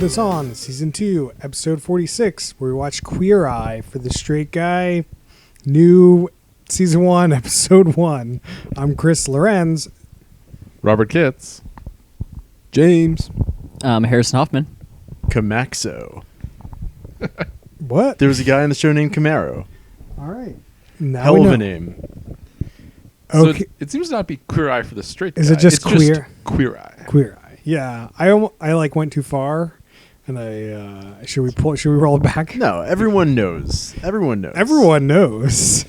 with us on Season 2, Episode 46, where we watch Queer Eye for the Straight Guy, new Season 1, Episode 1. I'm Chris Lorenz. Robert Kitts. James. Harrison Hoffman. Camaxo. What? There was a guy on the show named Camaro. All right. Now Hell we of know. a name. Okay. So it seems to not be Queer Eye for the Straight Guy. Is it just It's queer? Queer Eye. Queer Eye. Yeah. I like went too far, and should we roll it back? No, everyone knows. Everyone knows. Everyone knows.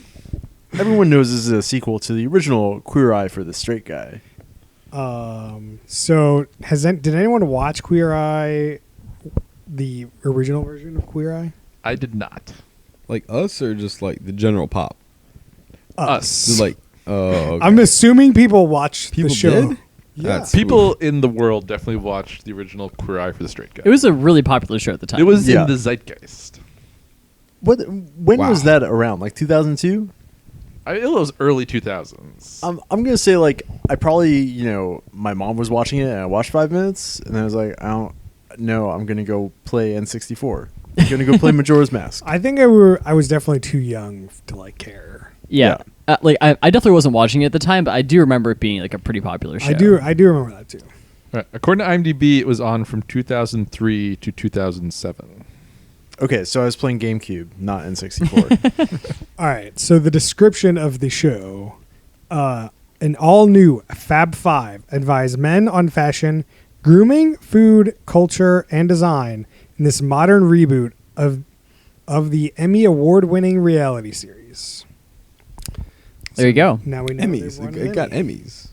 Everyone knows this is a sequel to the original Queer Eye for the Straight Guy. So did anyone watch Queer Eye, the original version of Queer Eye? I did not. Like us or just like the general pop? Us. Just like, oh, okay. I'm assuming people watched People the show. did? Yeah. That's- People in the world definitely watched the original Queer Eye for the Straight Guy. It was a really popular show at the time. It was Yeah. in the zeitgeist. When Wow. was that around? Like 2002? It was early 2000s. I'm going to say, like, I probably, my mom was watching it and I watched 5 minutes and I was like, I don't know, I'm going to go play N64. I'm going to go play Majora's Mask. I think I was definitely too young to like care. Yeah. I definitely wasn't watching it at the time, but I do remember it being like a pretty popular show. I do remember that too. Right. According to IMDb, it was on from 2003 to 2007. Okay, so I was playing GameCube, not N64. All right. So the description of the show, an all-new Fab Five advise men on fashion, grooming, food, culture, and design in this modern reboot of the Emmy award-winning reality series. There you go. Now we know Emmys. they've won It an got Emmy. Emmys.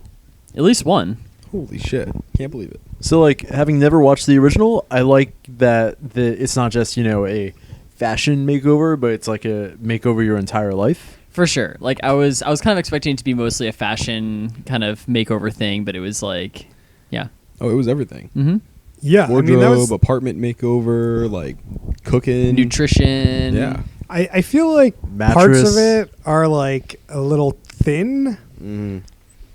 At least one. Holy shit. Can't believe it. So, like, having never watched the original, I like that it's not just, a fashion makeover, but it's like a makeover your entire life. For sure. Like I was kind of expecting it to be mostly a fashion kind of makeover thing, but it was like, yeah. Oh, it was everything. Mm-hmm. Yeah. Wardrobe, I mean, that was, apartment makeover, like cooking. Nutrition. Yeah. I feel like parts Mattress. of it are like a little thin. Mm.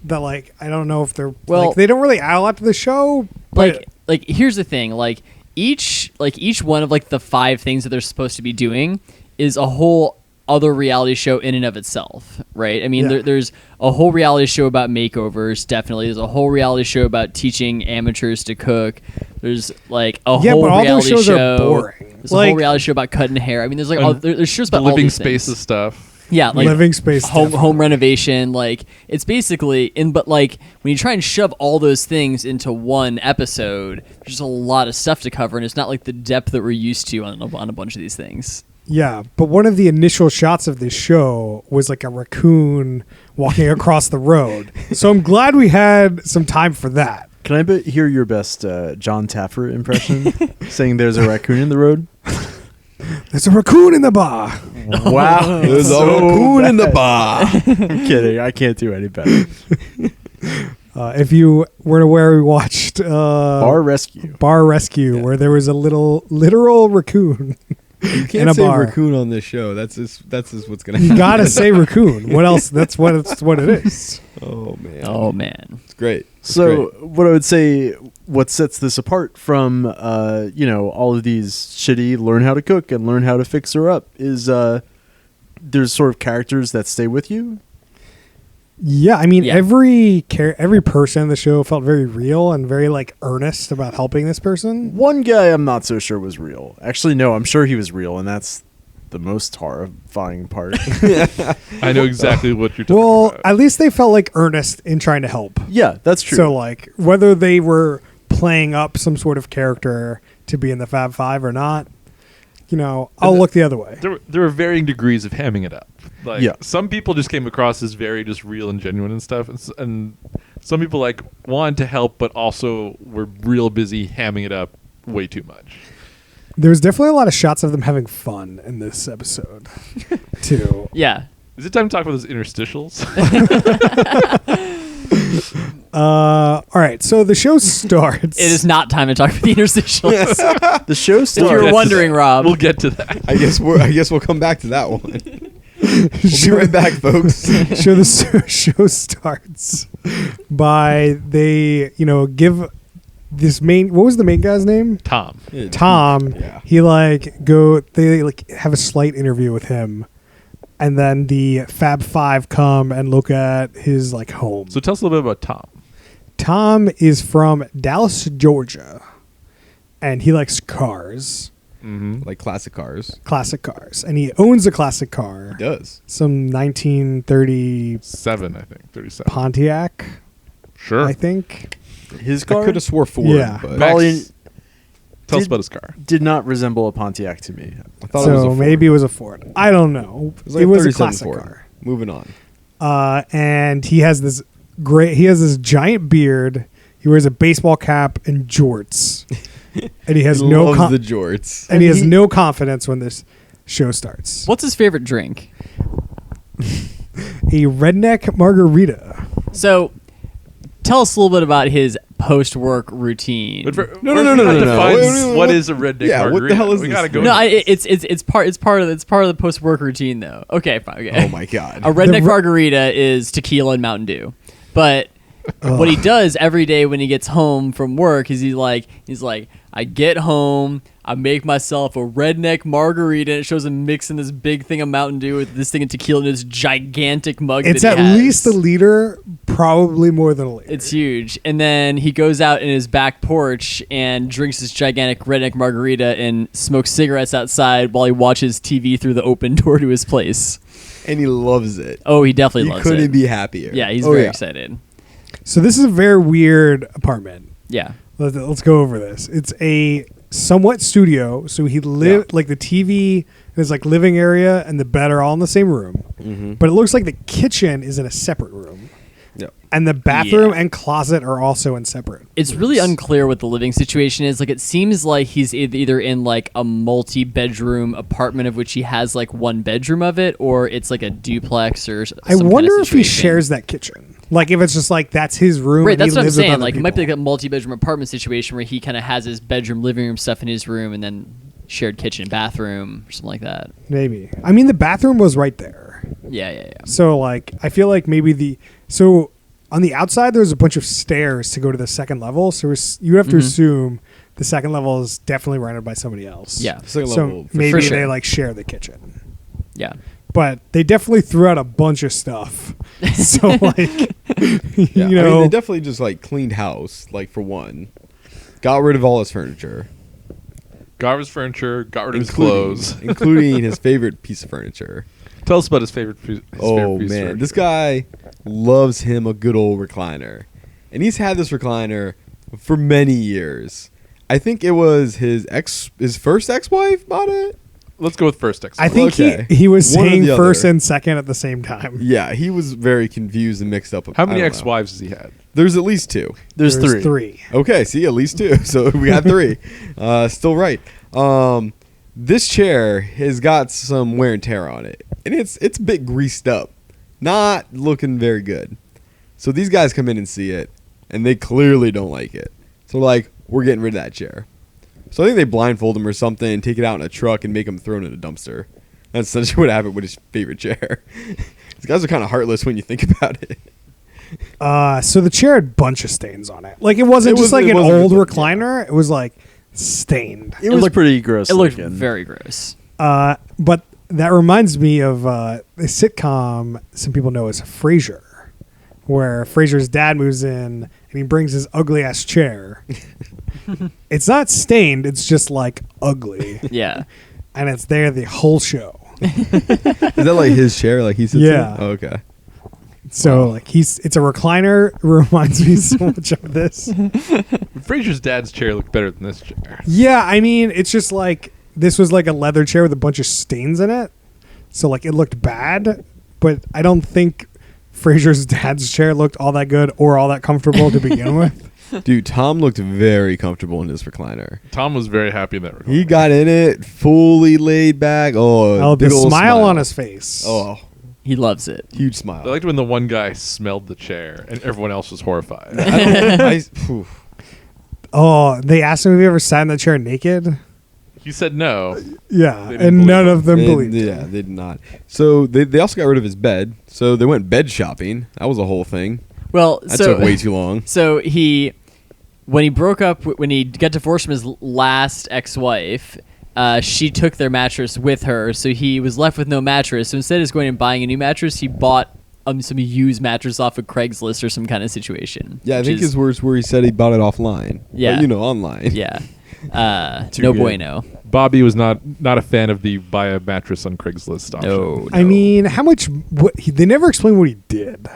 That like I don't know if they're Well- like they don't really add a lot to the show. But Like here's the thing, like each one of like the 5 things that they're supposed to be doing is a whole other reality show in and of itself, right? I mean, Yeah. there's a whole reality show about makeovers, definitely. There's a whole reality show about teaching amateurs to cook. There's like a Yeah, whole but all those reality shows are show. boring. There's a Like- whole reality show about cutting hair. I mean, there's like And there's shows The about all living these spaces things. stuff. Yeah, like living space home renovation, like it's basically but like when you try and shove all those things into one episode, there's just a lot of stuff to cover, and it's not like the depth that we're used to on a bunch of these things. Yeah, but one of the initial shots of this show was like a raccoon walking across the road. So I'm glad we had some time for that. Can I hear your best John Taffer impression? Saying there's a raccoon in the road? There's a raccoon in the bar. Wow. There's a raccoon in the bar. I'm kidding. I can't do any better. If you weren't aware, we watched Bar Rescue. Bar Rescue, where there was a literal raccoon. You In a can't say bar. raccoon on this show. That's just what's gonna You happen. gotta say raccoon. What else? That's what it is. Oh man. Oh man, It's great. It's So, great. what I would say, what sets this apart from, all of these shitty learn how to cook and learn how to fix her up is there's sort of characters that stay with you. Yeah, I mean Yeah. every person in the show felt very real and very like earnest about helping this person. One guy I'm not so sure was real. Actually, no, I'm sure he was real, and that's the most horrifying part. I know exactly what you're talking Well, about. at least they felt like earnest in trying to help. Yeah, that's true. So like whether they were playing up some sort of character to be in the Fab Five or not, I'll look the other way. There were varying degrees of hamming it up. Like Yeah. some people just came across as very just real and genuine and stuff, and some people like wanted to help, but also were real busy hamming it up way too much. There's definitely a lot of shots of them having fun in this episode, too. yeah. Is it time to talk about those interstitials? All right, so the show starts. It is not time to talk about the interstitials. the show If starts. you're We'll get to wondering, that. Rob. We'll get to that. I guess we'll come back to that one. We'll be right back, folks. Show starts by they give what was the main guy's name? Tom. Tom. Yeah. He they like have a slight interview with him, and then the Fab Five come and look at his like home. So tell us a little bit about Tom. Tom is from Dallas, Georgia, and he likes cars, Like classic cars. classic cars, and he owns a classic car, He does. some 1930 7, I think. 37. Pontiac, Sure. I think. His I car could have swore Ford, Yeah. but Max, Colin tell us did- about his car. did not resemble a Pontiac to me. I thought it was a So Ford. maybe it was a Ford. I don't know. It was, like It was a 37 classic Ford. car. Moving on. And he has this giant beard. He wears a baseball cap and jorts, and he has He no loves the jorts. and he has no confidence when this show starts. What's his favorite drink? A redneck margarita. So, tell us a little bit about his post-work routine. But No. Define Wait, what what- is a redneck Yeah, what the margarita. hell is we this gotta go. thing? No, into this. it's part of the post-work routine though. Okay, fine. Okay. Oh my god. A redneck The- margarita is tequila and Mountain Dew, but what he does every day when he gets home from work is he's like, I get home, I make myself a redneck margarita. And it shows him mixing this big thing of Mountain Dew with this thing of tequila in this gigantic mug. It's that at he has. least a liter, probably more than a liter. It's huge. And then he goes out in his back porch and drinks this gigantic redneck margarita and smokes cigarettes outside while he watches TV through the open door to his place. And he loves it. Oh, he definitely He loves couldn't it. be happier. Yeah, he's Oh, very yeah. excited. So this is a very weird apartment. Yeah. Let's go over this. It's a somewhat studio. So he lived like the TV and his like living area and the bed are all in the same room. Mm-hmm. But it looks like the kitchen is in a separate room. Yep. And the bathroom Yeah. and closet are also in separate. It's really unclear what the living situation is. Like, it seems like he's either in like a multi-bedroom apartment of which he has like one bedroom of it, or it's like a duplex or. I wonder if he shares that kitchen. Like if it's just like that's his room. Right, and he that's what I'm lives with saying. other Like, it might be like people. a multi-bedroom apartment situation where he kind of has his bedroom, living room stuff in his room, and then shared kitchen, bathroom, or something like that. Maybe. I mean, the bathroom was right there. Yeah. So like, I feel like maybe on the outside there's a bunch of stairs to go to the second level. So you have to assume the second level is definitely rented by somebody else. Yeah. Second So level, for maybe sure. they like share the kitchen. Yeah. But they definitely threw out a bunch of stuff. So like, Yeah, you I know, mean, they definitely just like cleaned house, like for one. Got rid of all his furniture, Got rid of his furniture, got rid of his including, clothes. including his favorite piece of furniture. Tell us about his favorite piece. Oh man, this guy loves him a good old recliner, and he's had this recliner for many years. I think it was his first ex-wife bought it. Let's go with first ex. I think Okay. he was One or saying the first other. and second at the same time. Yeah, he was very confused and mixed up. How many I don't know. ex-wives has he had? There's at least 2. There's three. Okay, see, at least 2. So we got 3. Still right. This chair has got some wear and tear on it, and it's a bit greased up, not looking very good. So these guys come in and see it, and they clearly don't like it. So like, we're getting rid of that chair. So I think they blindfold him or something and take it out in a truck and make him throw it in a dumpster. That's essentially what happened with his favorite chair. These guys are kind of heartless when you think about it. So the chair had a bunch of stains on it. Like it wasn't It just was- like it an wasn't old good, recliner. It was like stained. It was looked- pretty gross. It looked looking. very gross. But that reminds me of a sitcom some people know as Frasier, where Frasier's dad moves in and he brings his ugly ass chair. It's not stained, it's just like ugly. Yeah. And it's there the whole show. Is that like his chair? Like he sits Yeah. in? Oh, okay. So like it's a recliner. It reminds me so much of this. Fraser's dad's chair looked better than this chair. Yeah, I mean, it's just like this was like a leather chair with a bunch of stains in it. So like it looked bad, but I don't think Fraser's dad's chair looked all that good or all that comfortable to begin with. Dude, Tom looked very comfortable in his recliner. Tom was very happy in that recliner. He got in it, fully laid back. Oh, Oh, the big old smile on his face. Oh, He loves it. huge I smile. liked when the one guy smelled the chair and everyone else was horrified. Phew. Oh, they asked him if he ever sat in the chair naked. He said no. Yeah, They didn't and believe none him. of them They- believed. yeah, him. they did not. So they also got rid of his bed. So they went bed shopping. That was a whole thing. Well, That so took way too long. So he when he broke up, when he got divorced from his last ex-wife, she took their mattress with her, so he was left with no mattress. So instead of going and buying a new mattress, he bought some used mattress off of Craigslist or some kind of situation. Yeah, I which think is- his words were he said he bought it offline. Yeah. But, online. Yeah. Too No good. bueno. Bobby was not a fan of the buy a mattress on Craigslist option. No. I mean, how much? They never explained what he did.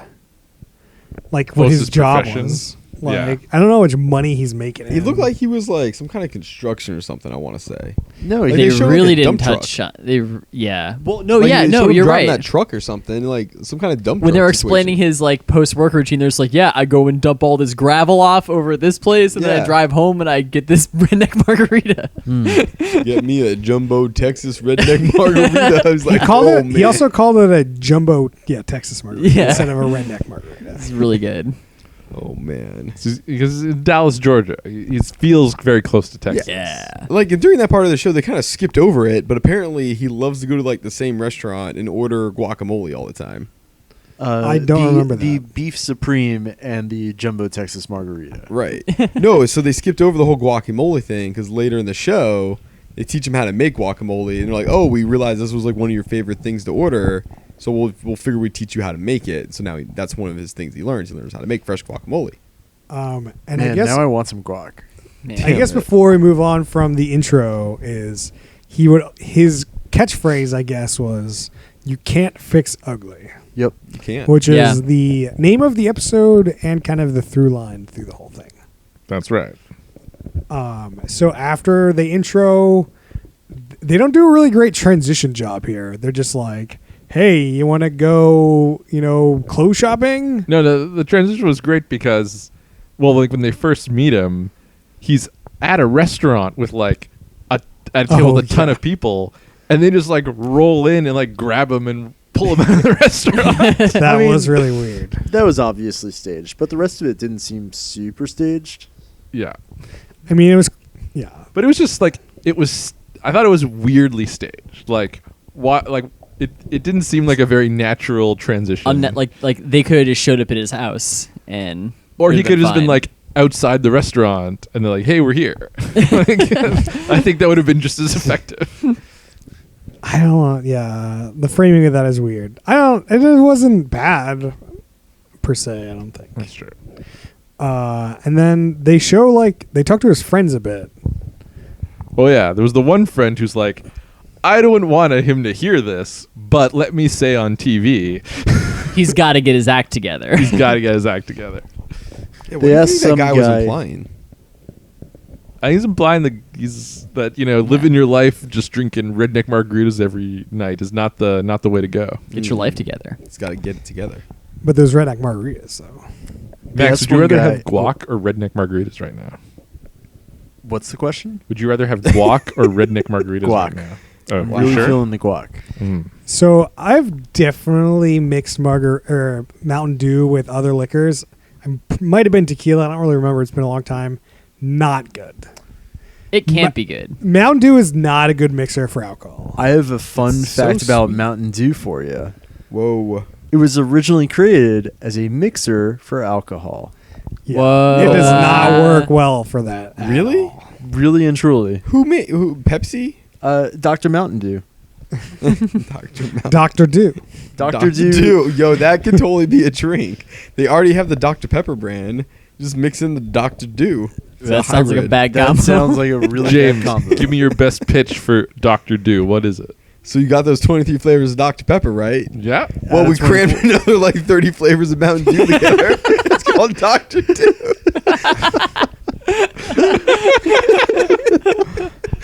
Like what What's his his job profession? was. Yeah. Like I don't know how much money he's making. He looked like he was like some kind of construction or something, I want to say. No, Like, They they showed, really like, a didn't dump touch truck. on. Well, no, Like, yeah, they no, showed him you're driving right. that truck or something, like some kind of dump When truck they were situation. explaining his like post-work routine, there's like, yeah, I go and dump all this gravel off over at this place, and then I Yeah. drive home and I get this redneck margarita. Get me a jumbo Texas redneck margarita. I was like, He called oh, it. man. He also called it a jumbo, Texas margarita Yeah. instead of a redneck margarita. It's really good. Oh man. Because in Dallas, Georgia, he feels very close to Texas. Yeah. Like during that part of the show, they kind of skipped over it, but apparently he loves to go to like the same restaurant and order guacamole all the time. I don't remember the that. beef supreme and the jumbo Texas margarita. Right. No, so they skipped over the whole guacamole thing because later in the show, they teach him how to make guacamole, and they're like, "Oh, we realized this was like one of your favorite things to order, so we'll figure we'd teach you how to make it." So now that's one of his things he learns. He learns how to make fresh guacamole. And Man, I guess now I want some guac. Man. I guess before we move on from the intro, is his catchphrase I guess was "You can't fix ugly," Yep. You can't. which Yeah. is the name of the episode and kind of the through line through the whole thing. That's right. So after the intro, they don't do a really great transition job here. They're just like, "Hey, you want to go, clothes shopping?" No, the transition was great because, well, like when they first meet him, he's at a restaurant with like a table with a ton yeah. of people, and they just like roll in and like grab him and pull him out of the restaurant. That mean- was really weird. That was obviously staged, but the rest of it didn't seem super staged. Yeah, I mean, it was, yeah. but it was just like it was. I thought it was weirdly staged. Like why? Like it didn't seem like a very natural transition. Like they could have just showed up at his house and Or he it'd could have just been fine. like outside the restaurant and they're like, "Hey, we're here." Like, I think that would have been just as effective. I don't want. Yeah, the framing of that is weird. It wasn't bad per se. I don't think. That's true. And then they talk to his friends a bit. Oh yeah, there was the one friend who's like, "I don't want him to hear this, but let me say on TV, he's got to get his act together. he's got to get his act together." Yeah, what They do you asked think that some guy was guy- implying? He's implying that living your life just drinking redneck margaritas every night is not the way to go. Get your life together. He's got to get it together. But those redneck margaritas, so Max, asked would you one rather guy- have guac or redneck margaritas right now? What's the question? Would you rather have guac or redneck margaritas Guac. right now? Oh, I'm you really sure? feeling the guac. Mm. So I've definitely mixed Mountain Dew with other liquors. Might have been tequila. I don't really remember. It's been a long time. Not good. It can't be good. Mountain Dew is not a good mixer for alcohol. I have a fun It's so fact about sweet. Mountain Dew for you. Whoa. It was originally created as a mixer for alcohol. Yeah. Whoa. It does not work well for that. at Really? all. Really and truly. Who made Pepsi? Dr. Mountain Dew. Dr. Mount. Dr. Dew. Dr. Dew. Yo, that could totally be a drink. They already have the Dr. Pepper brand. Just mix in the Dr. Dew. It's That sounds like a hybrid. bad That combo. sounds like a really James, bad combo. give me your best pitch for Dr. Dew. What is it? So you got those 23 flavors of Dr. Pepper, right? Yeah. Well, we that's crammed another like 30 flavors of Mountain Dew together. It's called Dr. Dew.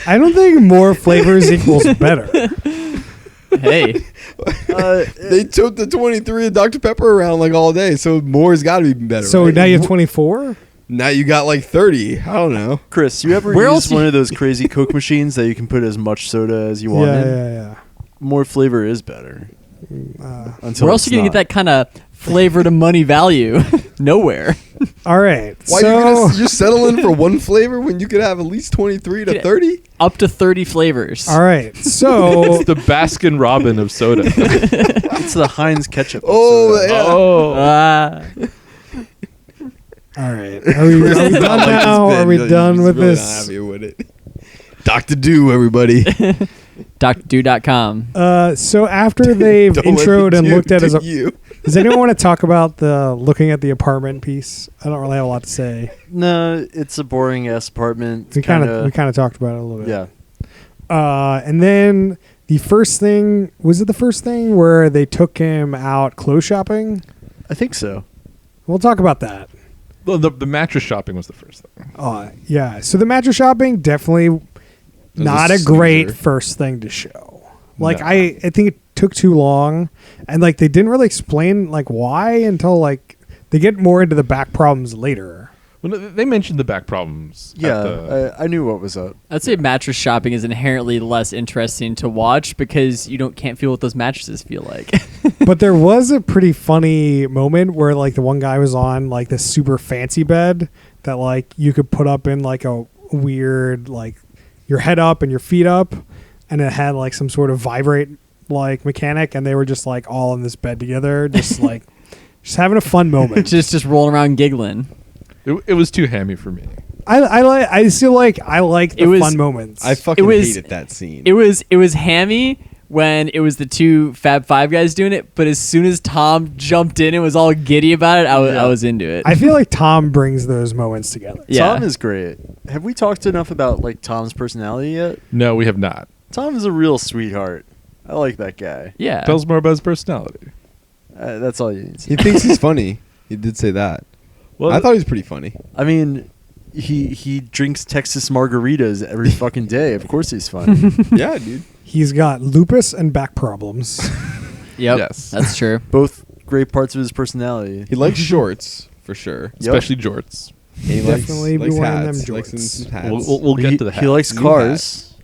I don't think more flavors equals better. Hey, They took the 23 of Dr. Pepper around like all day, so more's got to be better. So right? now you have 24? Now you got like 30. I don't know. Chris, you ever Where use else one you- of those crazy Coke machines that you can put as much soda as you Yeah, want in? yeah. More flavor is better. Until where else are you gonna get that kind of flavor to money value? Nowhere. All right. Why so you're settling for one flavor when you could have at least 23 to Yeah. 30? Up to 30 flavors. all right. So It's the Baskin Robin of soda. It's the Heinz ketchup. of Oh, soda. yeah. Oh. All right. Are we done now? Are we done with really this? Not happy with it. Dr. Do, everybody. DrDo.com. So after they've Don't let introed the and Jew looked at do his, you. does anyone want to talk about the looking at the apartment piece? I don't really have a lot to say. No, it's a boring ass apartment. We kind of talked about it a little bit. Yeah. And then the first thing, was it the first thing where they took him out clothes shopping? I think so. We'll talk about that. Well, the mattress shopping was the first thing. Yeah. So the mattress shopping, definitely not a a great snoozer. first thing to show. Like No. I think it took too long, and like they didn't really explain like why until like they get more into the back problems later. Well, no, they mentioned the back problems. at Yeah, the- I knew what was up. I'd say mattress shopping is inherently less interesting to watch because you can't feel what those mattresses feel like. But there was a pretty funny moment where like the one guy was on like this super fancy bed that like you could put up in like a weird like your head up and your feet up, and it had like some sort of vibrate like mechanic, and they were just like all in this bed together, just like just having a fun moment. just rolling around giggling. it was too hammy for me. I still like the It was- fun moments. I fucking was- hated that scene. It was hammy when it was the two Fab Five guys doing it, but as soon as Tom jumped in and was all giddy about it, I was into it. I feel like Tom brings those moments together. Yeah. Tom is great. Have we talked enough about like Tom's personality yet? No, we have not. Tom is a real sweetheart. I like that guy. yeah. Tell us more about his personality. That's all you need. To he thinks he's funny. He did say that. Well, I thought he was pretty funny. I mean, he drinks Texas margaritas every fucking day. Of course he's fun. Yeah, dude. He's got lupus and back problems. Yep. Yes. That's true. Both great parts of his personality. He likes shorts for sure. Yep. especially jorts. And he Definitely be likes wearing them hats. He likes jorts. some hats. We'll get he, to the he likes New cars.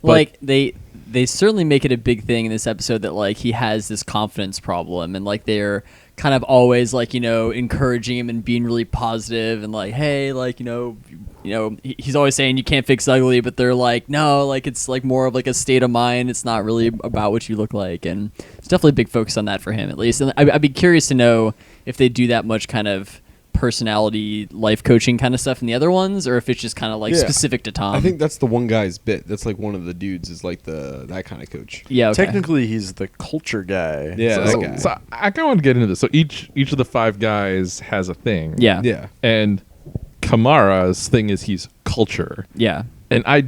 Like they certainly make it a big thing in this episode that like he has this confidence problem, and like they're kind of always like encouraging him and being really positive and like, hey, like he's always saying you can't fix ugly, but they're like, no, like it's like more of like a state of mind. It's not really about what you look like, and it's definitely a big focus on that for him at least. And I'd be curious to know if they do that much kind of personality life coaching kind of stuff in the other ones, or if it's just kind of like Yeah. specific to Tom. I think that's the one guy's bit. That's like one of the dudes is like that kind of coach. yeah, okay. Technically, he's the culture guy. Yeah, So, that guy. so I kind of want to get into this. So each of the five guys has a thing. Yeah. Yeah. And Kamara's thing is he's culture. Yeah. And I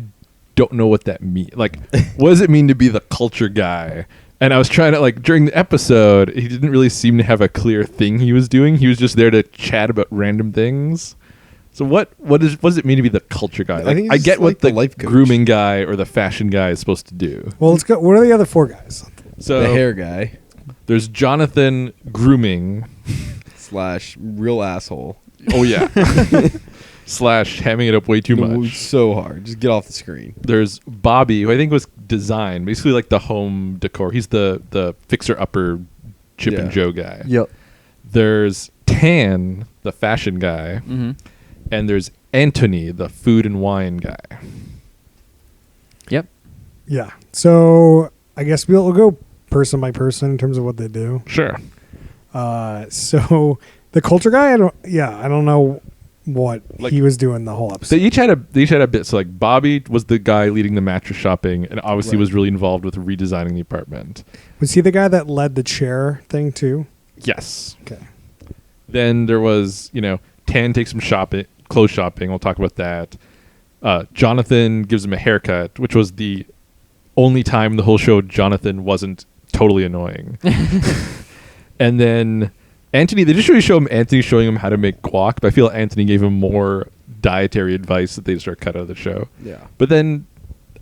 don't know what that means. Like, what does it mean to be the culture guy? And I was trying to, like, during the episode, he didn't really seem to have a clear thing he was doing. He was just there to chat about random things. So what does it mean to be the culture guy? I Like, think I he's get what like the the life coach. grooming guy or the fashion guy is supposed to do. Well, let's go. What are the other four guys? So The hair guy there's Jonathan grooming. / real asshole. Oh, yeah. / hamming it up way too much. So hard. Just get off the screen. There's Bobby, who I think was design, basically like the home decor. He's the fixer-upper Chip and Yeah. Joe guy. Yep. There's Tan, the fashion guy, Mm-hmm. and there's Anthony, the food and wine guy. Yep. Yeah. So I guess we'll go person by person in terms of what they do. Sure. So the culture guy, I don't know what Like- he was doing the whole episode. They each had a bit. So like Bobby was the guy leading the mattress shopping, and obviously Right. was really involved with redesigning the apartment. Was he the guy that led the chair thing too? Yes. Okay. Then there was, Tan takes some clothes shopping. We'll talk about that. Jonathan gives him a haircut, which was the only time in the whole show Jonathan wasn't totally annoying. And then Anthony, they just really show him Anthony showing him how to make guac, but I feel Anthony gave him more dietary advice that they just are cut out of the show. Yeah. But then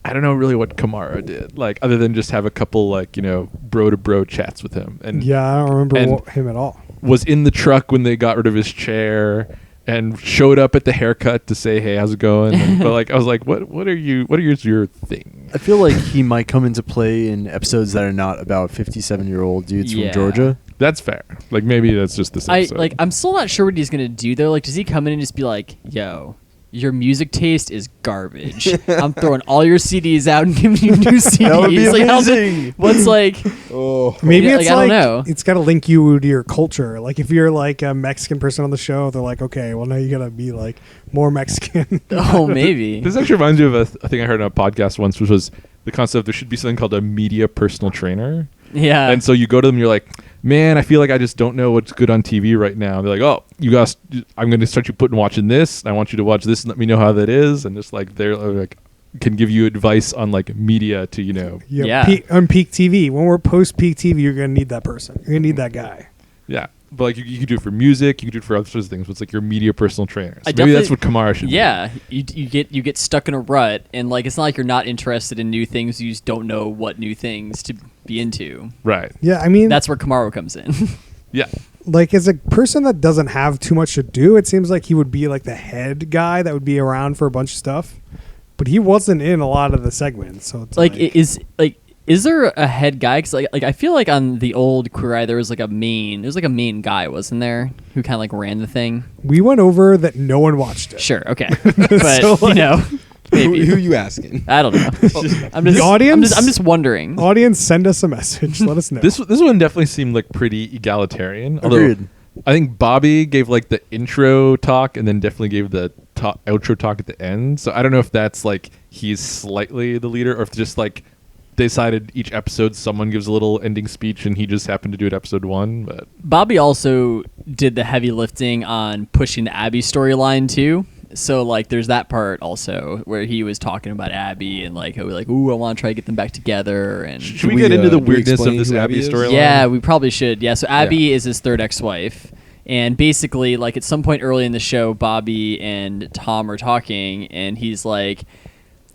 I don't know really what Kamara did, like other than just have a couple like, bro to bro chats with him. And Yeah, I don't remember and- him at all. was in the truck when they got rid of his chair and showed up at the haircut to say, "Hey, how's it going?" But like, I was like, "What are your thing?" I feel like he might come into play in episodes that are not about 57-year-old dudes Yeah. from Georgia. That's fair. Like maybe that's just this episode. I'm still not sure what he's gonna do though. Like, does he come in and just be like, "Yo, your music taste is garbage. I'm throwing all your CDs out and giving you new CDs. That would be Like, how's it- amazing. what's like? Oh, Maybe Yeah, it's like, I like, don't know. it's got to link you to your culture. Like if you're like a Mexican person on the show, they're like, okay, well now you gotta be like more Mexican. Oh, maybe. This actually reminds me of a thing I heard on a podcast once, which was the concept there should be something called a media personal trainer. Yeah. And so you go to them, you're like, man, I feel like I just don't know what's good on TV right now. They're like, oh, I'm going to start you watching this. I want you to watch this and let me know how that is. And just like they're like can give you advice on like media to Yeah. On peak TV. When we're post peak TV, you're gonna need that person. You're gonna need that guy. yeah. But like you could do it for music, you could do it for other sorts of things. But it's like your media personal trainer. So I maybe that's definitely- what Kamara should. Yeah, you get stuck in a rut, and like it's not like you're not interested in new things. You just don't know what new things to be into. be. Right. Yeah, I mean, That's where Kamaro comes in. Yeah. like as a person that doesn't have too much to do, it seems like he would be like the head guy that would be around for a bunch of stuff. But he wasn't in a lot of the segments, so it's like, is there a head guy? Because like I feel like on the old Queer Eye there was like a main guy, wasn't there, who kind of like ran the thing? we went over that no one watched it. Sure, okay, but So, like- who maybe you asking? I don't know. I'm just The audience? I'm just wondering. Audience, send us a message. Let us know. This one definitely seemed like pretty egalitarian. Although Agreed. I think Bobby gave like the intro talk and then definitely gave the outro talk at the end. So I don't know if that's like he's slightly the leader or if just like they decided each episode someone gives a little ending speech and he just happened to do it episode 1. But Bobby also did the heavy lifting on pushing the Abby storyline too. So like there's that part also where he was talking about Abby and like ooh, I want to try to get them back together and should we get into the do we weirdness of explain this who Abby Abby is? storyline? yeah, we probably should. Yeah, so Abby is his third ex-wife. And basically, like at some point early in the show, Bobby and Tom are talking, and he's like,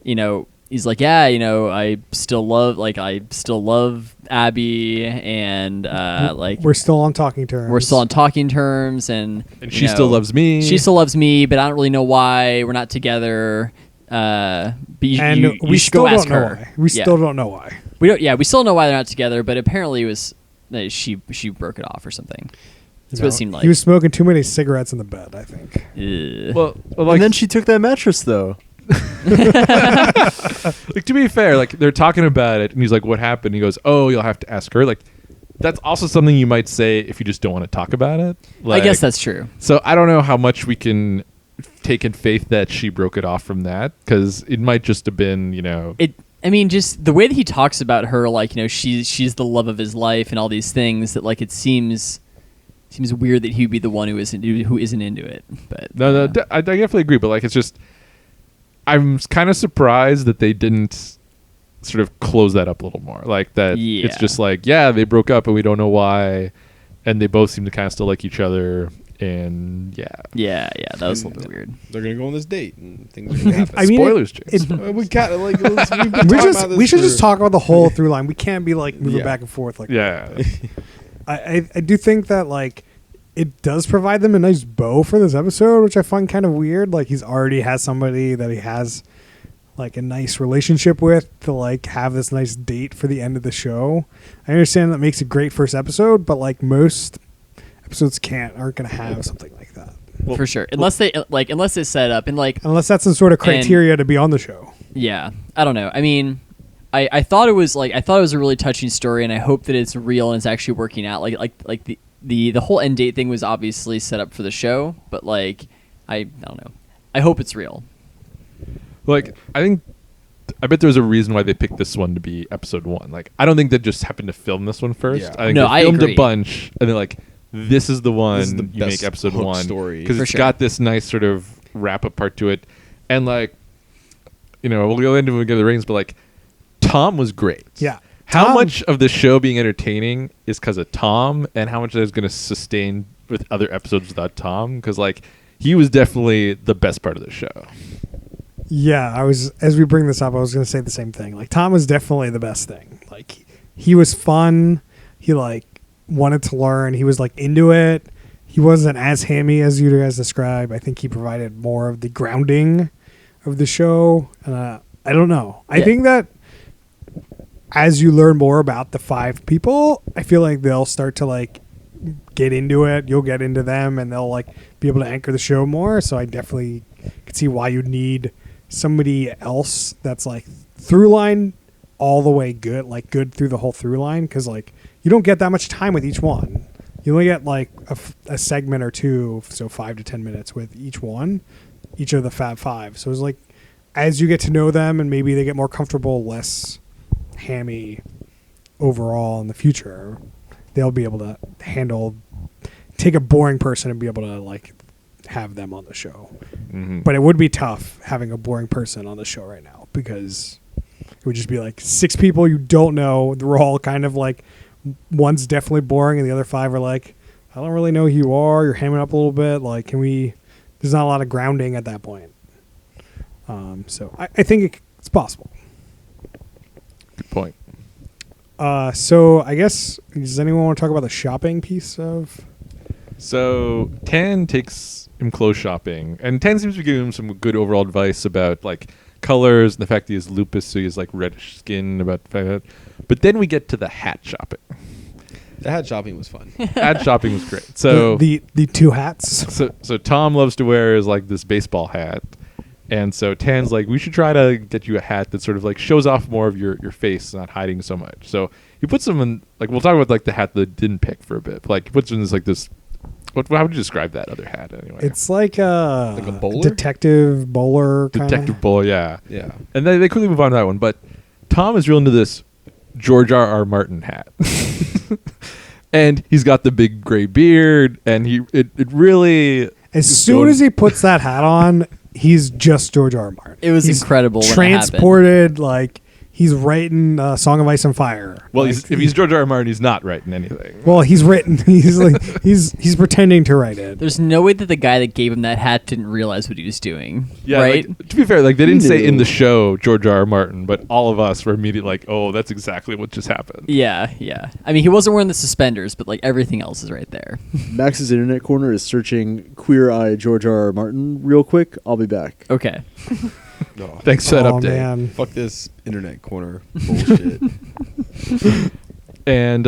yeah, I still love Abby, and like we're still on talking terms. we're still on talking terms, and she still loves me. She still loves me, but I don't really know why we're not together. But and you we should go still ask don't know her. why. We Yeah. still don't know why. We don't. Yeah, we still know why they're not together, but apparently it was she broke it off or something. That's You what it know, seemed like. He was smoking too many cigarettes in the bed, I think. Ugh. well, like, And then she took that mattress though. like to be fair, like they're talking about it and he's like, what happened? He goes, oh, you'll have to ask her. Like that's also something you might say if you just don't want to talk about it. I guess Like, that's true. so I don't know how much we can take in faith that she broke it off from that because it might just have been, I mean, just the way that he talks about her, like she's the love of his life and all these things. That like it seems weird that he'd be the one who isn't into it. But no, I definitely agree. But like, it's just, I'm kind of surprised that they didn't sort of close that up a little more. Like that, it's Yeah. just like, yeah, they broke up and we don't know why, and they both seem to kind of still like each other. And yeah, that was a little bit weird. They're gonna go on this date and things are gonna happen. I mean, spoilers, James. We got like we've been talking about this we should for- just talk about the whole through line. We can't be like moving Yeah. back and forth like Yeah. I do think that like it does provide them a nice bow for this episode, which I find kind of weird. Like he's already has somebody that he has like a nice relationship with to like have this nice date for the end of the show. I understand that makes a great first episode, but like most episodes aren't gonna have something like that. For sure, unless they set up and like Unless that's some sort of criteria to be on the show. yeah, I don't know. I mean, I thought it was a really touching story, and I hope that it's real and it's actually working out. Like the whole end date thing was obviously set up for the show, but like I don't know. I hope it's real. Like, I bet there's a reason why they picked this one to be episode 1. Like, I don't think they just happened to film this one first. Yeah. I think No, they I filmed agree. a bunch, and they're like, this is the one This is the you make best episode hook 1 story. because For it's sure. got this nice sort of wrap up part to it, and like, we'll go into it when we get the rings, but like, Tom was great. Yeah. How Tom- much of the show being entertaining is because of Tom, and how much is going to sustain with other episodes without Tom? Because like, he was definitely the best part of the show. Yeah, as we bring this up, I was going to say the same thing. Like Tom was definitely the best thing. Like he was fun. He like wanted to learn. He was like into it. He wasn't as hammy as you guys describe. I think he provided more of the grounding of the show. I don't know. I Yeah. think that as you learn more about the 5 people, I feel like they'll start to like get into it, you'll get into them, and they'll like be able to anchor the show more. So I definitely could see why you'd need somebody else that's like through line all the way good, like good through the whole through line, because like you don't get that much time with each one. You only get like a segment or two, so 5 to 10 minutes with each of the Fab Five. So it's like as you get to know them and maybe they get more comfortable, less hammy overall in the future, they'll be able to take a boring person and be able to like have them on the show. Mhm. But it would be tough having a boring person on the show right now, because it would just be like 6 people you don't know. They're all kind of like, one's definitely boring and the other 5 are like, I don't really know who you are. You're hamming up a little bit. Like, there's not a lot of grounding at that point. So I think it's possible. Good point. So I guess, does anyone want to talk about the shopping piece of? So Tan takes him clothes shopping, and Tan seems to be giving him some good overall advice about like colors and the fact that he has lupus, so he has like reddish skin. About the fact that, but then we get to the hat shopping. The hat shopping was fun. Hat shopping was great. So the 2 hats. so Tom loves to wear is like this baseball hat, and so Tan's like, we should try to get you a hat that sort of like shows off more of your face, not hiding so much. So he puts them in, like, we'll talk about like the hat that didn't pick for a bit. But, like, he puts them in this like this. How would you describe that other hat anyway? It's like a bowler? detective bowler kind Detective Bull, yeah. Yeah. And they quickly move on to that one. But Tom is real into this George R.R. Martin hat. And he's got the big gray beard, and it really... As soon as he puts that hat on, he's just George R. R. Martin. It was He's incredible when it happened. transported, like he's writing Song of Ice and Fire. Well, like, if he's George R. R. Martin, he's not writing anything. well, he's written. He's like he's pretending to write it. There's no way that the guy that gave him that hat didn't realize what he was doing. Yeah, right? like, to be fair, like they didn't say in No. the show George R. R. Martin, but all of us were immediately like, "Oh, that's exactly what just happened." Yeah, yeah. I mean, he wasn't wearing the suspenders, but like everything else is right there. Max's Internet Corner is searching Queer Eye George R. R. Martin real quick. I'll be back. Okay. Oh, Thanks for that Oh update. man, fuck this internet corner bullshit. And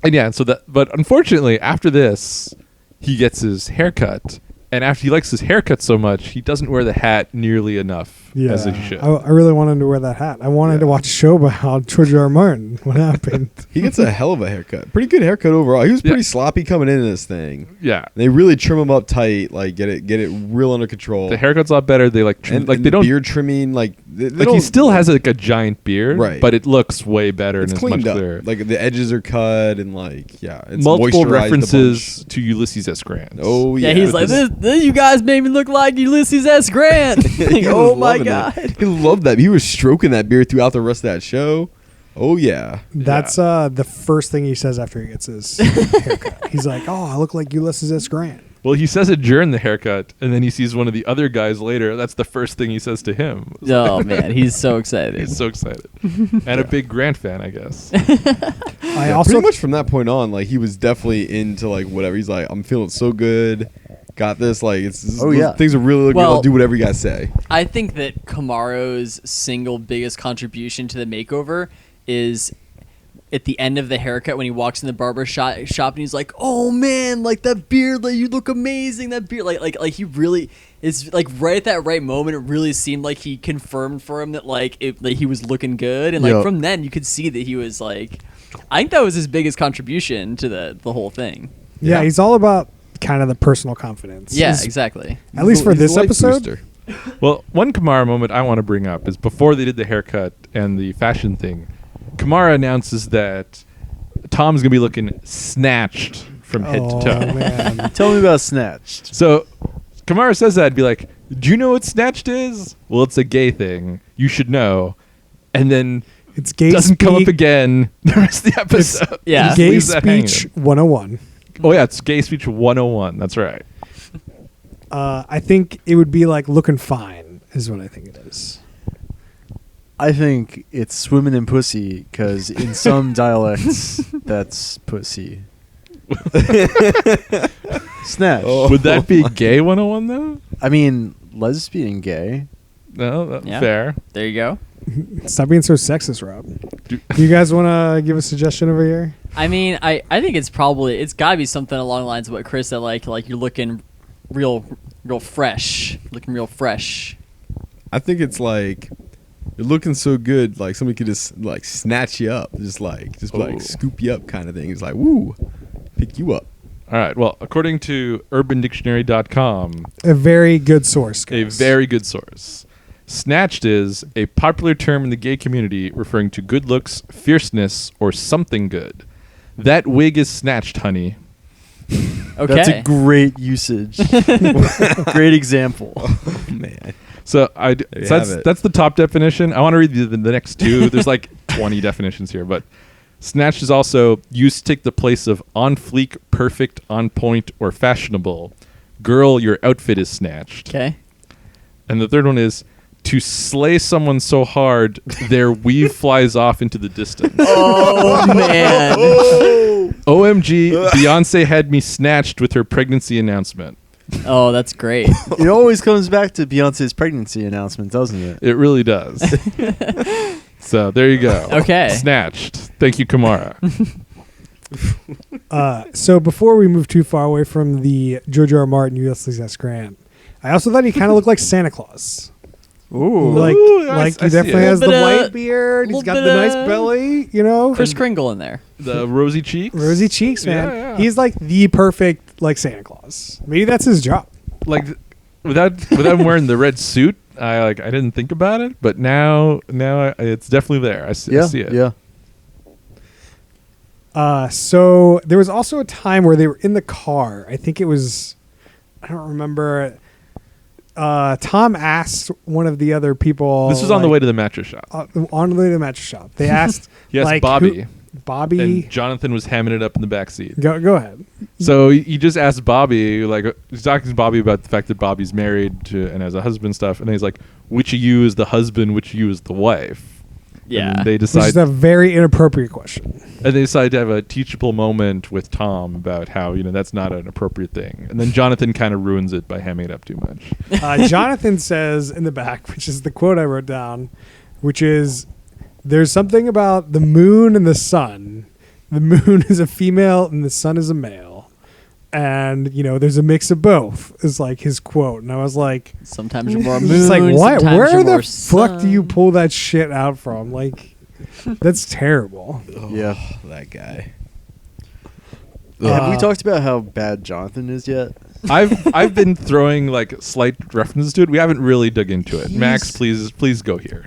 yeah, so that. But unfortunately, after this, he gets his haircut, and after he likes his haircut so much, he doesn't wear the hat nearly enough yeah. as he should. I really wanted to wear that hat. I wanted to watch a show about George R. R. Martin. What happened? He gets a hell of a haircut. Pretty good haircut overall. He was pretty Yeah. sloppy coming into this thing. Yeah, They really trim him up tight, like get it real under control. the haircut's a lot better. They like trim, and, like and they the don't. beard trimming, like they Like don't, he still has like a giant beard, Right. But it looks way better it's and it's much cleaned up. clearer. Like the edges are cut and like it's Multiple moisturized a references to Ulysses S. Grant. bunch. Oh yeah, Yeah, he's like, this, you guys made me look like Ulysses S. Grant. He Oh was my loving god. it. He loved that. He was stroking that beard throughout the rest of that show. Oh yeah. That's the first thing he says after he gets his haircut. He's like, "Oh, I look like Ulysses S. Grant." Well, he says it during the haircut, and then he sees one of the other guys later. That's the first thing he says to him. Oh man, he's so excited. He's so excited. And a big Grant fan, I guess. I Yeah, also pretty much from that point on, like he was definitely into like whatever. He's like, I'm feeling so good. Got this. Like Oh, yeah. things are really looking good. Well- I'll do whatever you guys say. I think that Kamaro's single biggest contribution to the makeover is at the end of the haircut when he walks in the barber shop and he's like, "Oh man, like that beard, like you look amazing. That beard, like he really is like right at that right moment. It really seemed like he confirmed for him that like he was looking good, and like Yep. from then you could see that he was like, I think that was his biggest contribution to the whole thing. yeah, he's all about kind of the personal confidence. Yeah, He's- exactly. At least for He's a this life episode. booster. Well, one Kamara moment I want to bring up is before they did the haircut and the fashion thing, Kamara announces that Tom's going to be looking snatched from head Oh to toe. man. Tell me about Snatched. So Kamara says that, I'd be like, do you know what snatched is? Well, it's a gay thing. You should know. And then It's gay doesn't come up speak- again the rest of the episode. Yeah. Just Gay leaves that hanging. speech 101. Oh, yeah, it's gay speech 101. That's right. I think it would be like looking fine is what I think it is. I think it's swimming in pussy because in some dialects that's pussy. Snatch. Oh. Would that be gay 101, though? I mean, lesbian gay. No, that's Yeah. fair. There you go. Stop being so sexist, Rob. Do- Do you guys want to give a suggestion over here? I mean, I think it's got to be something along the lines of what Chris said, like you're looking real fresh, looking real fresh. I think it's like you're looking so good, like somebody could just like snatch you up, just like Ooh. scoop you up, kind of thing. It's like woo, pick you up. All right. Well, according to UrbanDictionary.com, A very good source. a Guys. very good source, snatched is a popular term in the gay community referring to good looks, fierceness, or something good. That wig is snatched, honey. Okay. That's a great usage. Great example. Oh man, So you so have it. that's the top definition. I want to read the next two. There's like 20 definitions here, but snatched is also used to take the place of on fleek, perfect, on point, or fashionable. Girl, your outfit is snatched. Okay. And the third one is to slay someone so hard their weave flies off into the distance. Oh man. OMG, Beyonce had me snatched with her pregnancy announcement. Oh, that's great. It always comes back to Beyonce's pregnancy announcement, doesn't it? It really does. So there you go. Okay. Snatched. Thank you, Kamara. So before we move too far away from the George R. R. Martin Ulysses S. Grant, I also thought he kind of looked like Santa Claus. Ooh. Like I he see definitely it. has the Little bit white of- beard. He's little got bit the nice of- belly, you know. Chris Kringle in there. The rosy cheeks. Rosy cheeks, man. Yeah. He's like the perfect like Santa Claus. Maybe that's his job. Like without him wearing the red suit, I didn't think about it, but now it's definitely there. I see it. Yeah. So there was also a time where they were in the car. I think it was, I don't remember. Tom asked one of the other people. This was on the way to the mattress shop. On the way to the mattress shop. They asked. Yes, like, Bobby. Bobby. And Jonathan was hamming it up in the back seat. Go ahead. So he just asked Bobby, like, he's talking to Bobby about the fact that Bobby's married to and has a husband stuff, and then he's like, which of you is the husband, which of you is the wife? Yeah. And they Which is decide, a very inappropriate question. and they decide to have a teachable moment with Tom about how that's not an appropriate thing, and then Jonathan kind of ruins it by hamming it up too much. Jonathan says in the back, which is the quote I wrote down, which is, "There's something about the moon and the sun. The moon is a female and the sun is a male. And, there's a mix of both," is like his quote. And I was like, Sometimes you're more it's moon. just like, what? sometimes Where you're the more fuck do you sun. pull that shit out from? Like, that's terrible. Yeah. that guy. Have we talked about how bad Jonathan is yet? I've been throwing like slight references to it. We haven't really dug into it. He's- Max, please go here.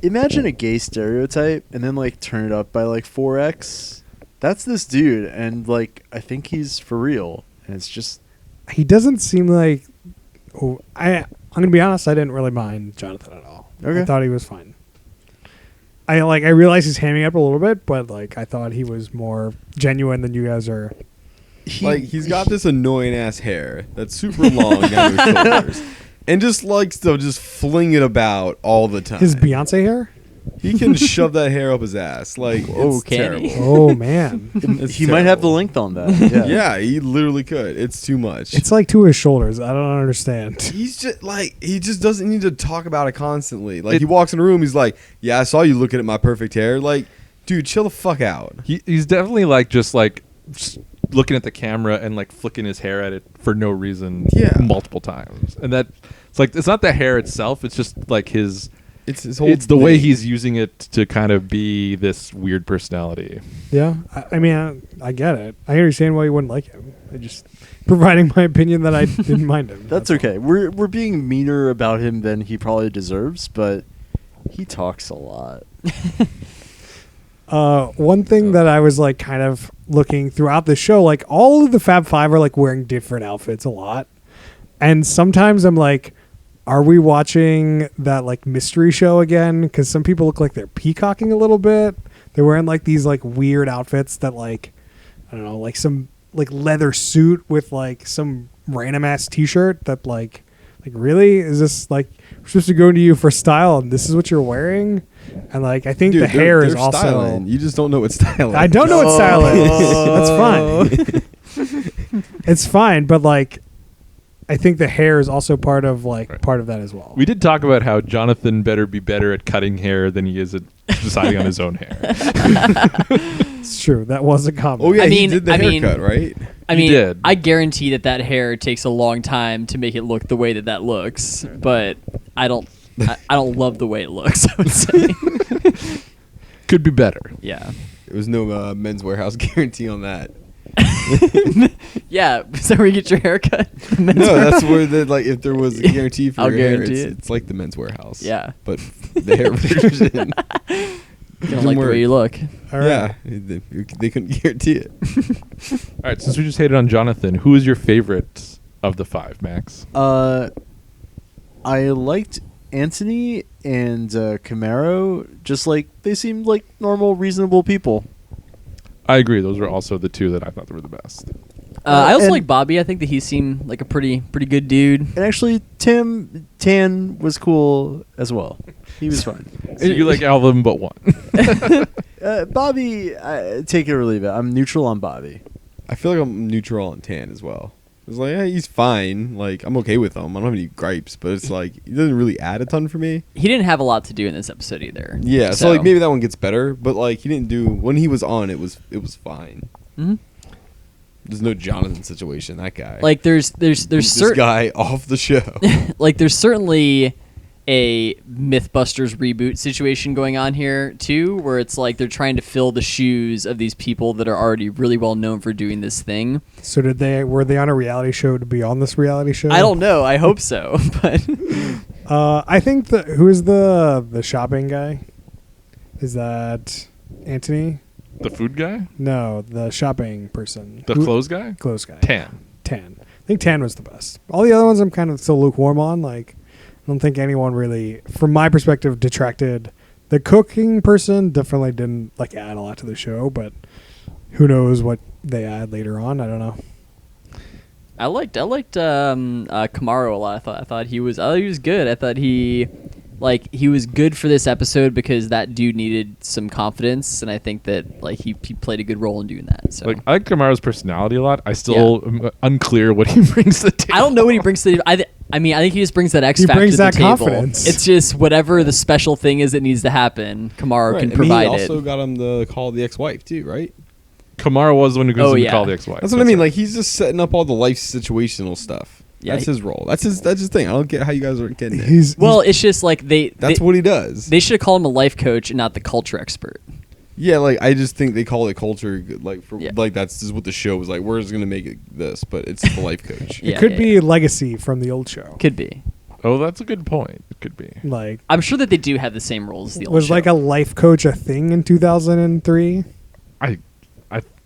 Imagine a gay stereotype and then like turn it up by like 4x. That's this dude, and like I think he's for real. And it's just He doesn't seem like. I'm gonna be honest. I didn't really mind Jonathan at all. I Okay. thought he was fine. I realize he's hamming up a little bit, but like I thought he was more genuine than you guys are. He's got this annoying ass hair that's super long down his shoulders, and just likes to just fling it about all the time. His Beyonce hair. He can shove that hair up his ass. Like, Whoa, it's can he? terrible. Oh man, It's he might have the terrible. length on that. Yeah. Yeah, he literally could. It's too much. it's like to his shoulders. I don't understand. He's just like, he just doesn't need to talk about it constantly. Like, he walks in a room, he's like, "Yeah, I saw you looking at my perfect hair." Like, dude, chill the fuck out. He's definitely like just looking at the camera and like flicking his hair at it for no reason. Yeah. Multiple times, and it's not the hair itself. It's just like his. It's his whole. It's the way thing. he's using it to kind of be this weird personality. Yeah, I mean, I get it. I understand why you wouldn't like him. I just providing my opinion that I didn't mind him. That's all. okay. We're being meaner about him than he probably deserves, but he talks a lot. One thing that I was like kind of looking throughout the show, like all of the Fab Five are like wearing different outfits a lot, and sometimes I'm like, are we watching that like mystery show again? Because some people look like they're peacocking a little bit. They're wearing like these like weird outfits that like, I don't know, like some like leather suit with like some random ass T-shirt that like really is this like we're supposed to go to you for style and this is what you're wearing? And like I think Dude, the hair they're is also. styling. You just don't know what style is. I don't know what style is. That's fine. It's fine, but like, I think the hair is also part of like Right. part of that as well. We did talk about how Jonathan better be better at cutting hair than he is at deciding on his own hair. It's true. That was a comment. Oh yeah, I mean- he did the I mean- haircut, right? I He mean, did. I guarantee that hair takes a long time to make it look the way that looks, but I don't love the way it looks. I would say, Could be better. yeah, There was no Men's Warehouse guarantee on that. yeah. Is that where you get your haircut? No, that's where the like if there was a guarantee for I'll your hair, guarantee it's, it. it's like the Men's Warehouse. Yeah. but the hair version. You don't like the way you look. All right. Yeah, they couldn't guarantee it. All right, since we just hated on Jonathan, who is your favorite of the 5, Max? I liked Anthony and Camaro. Just like they seemed like normal, reasonable people. I agree. Those were also the 2 that I thought were the best. I also and- like Bobby. I think that he seemed like a pretty good dude. And actually, Tim Tan was cool as well. He was fine. So you like all of them but one. Bobby, take it or leave it. I'm neutral on Bobby. I feel like I'm neutral on Tan as well. It's like he's fine. Like I'm okay with him. I don't have any gripes, but it's like he doesn't really add a ton for me. He didn't have a lot to do in this episode either. Yeah, so like maybe that one gets better, but like he didn't do when he was on. It was fine. Mhm. There's no Jonathan situation. That guy, Like there's this certain guy off the show. like there's certainly a MythBusters reboot situation going on here too, where it's like they're trying to fill the shoes of these people that are already really well known for doing this thing. So were they on a reality show to be on this reality show? I don't know. I hope so, but I think who is the shopping guy? Is that Anthony? The food guy? No, the shopping person. The clothes guy? Clothes guy. Tan. Tan. I think Tan was the best. All the other ones I'm kind of still lukewarm on. Like, I don't think anyone really, from my perspective, detracted. The cooking person definitely didn't like add a lot to the show, but who knows what they add later on? I don't know. I liked Camaro a lot. I thought he was good. I thought he was good for this episode because that dude needed some confidence, and I think that like he played a good role in doing that. So Like I like Kamaro's personality a lot. I still am unclear what he brings to the table. I don't know what he brings to the I think he just brings that X He factor brings to the that table. confidence. It's just whatever the special thing is that needs to happen, Camaro Right, can and provide he also it. got him to call the ex-wife too, right? Kamara was the one who goes Oh, in yeah. to call the ex-wife. That's what I mean. Like he's just setting up all the life situational stuff. Yeah, That's his role. That's his thing. I don't get how you guys are getting it. He's It's just like That's what he does. they should call him a life coach and not the culture expert. Yeah, like I just think they call it culture, like Yeah. like that's just what the show was like. We're just gonna make it this, but it's the life coach. Yeah, it could yeah, be legacy from the old show. Could be. Oh, that's a good point. It could be. Like, I'm sure that they do have the same roles as the old was show. like a life coach a thing in 2003? I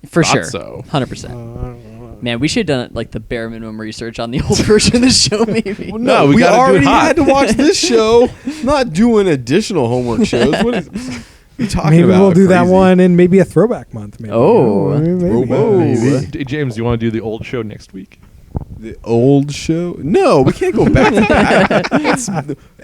For thought sure. so. 100%. Man, we should have done like the bare minimum research on the old version of the show, maybe. Well, No, we we gotta do it already hot. had to watch this show. Not doing additional homework shows. What is you talking Maybe about? we'll do that Crazy? one in maybe a throwback month. Maybe. Oh. Maybe. Whoa. Hey, James, do you want to do the old show next week? The old show? No, we can't go back to that. It's,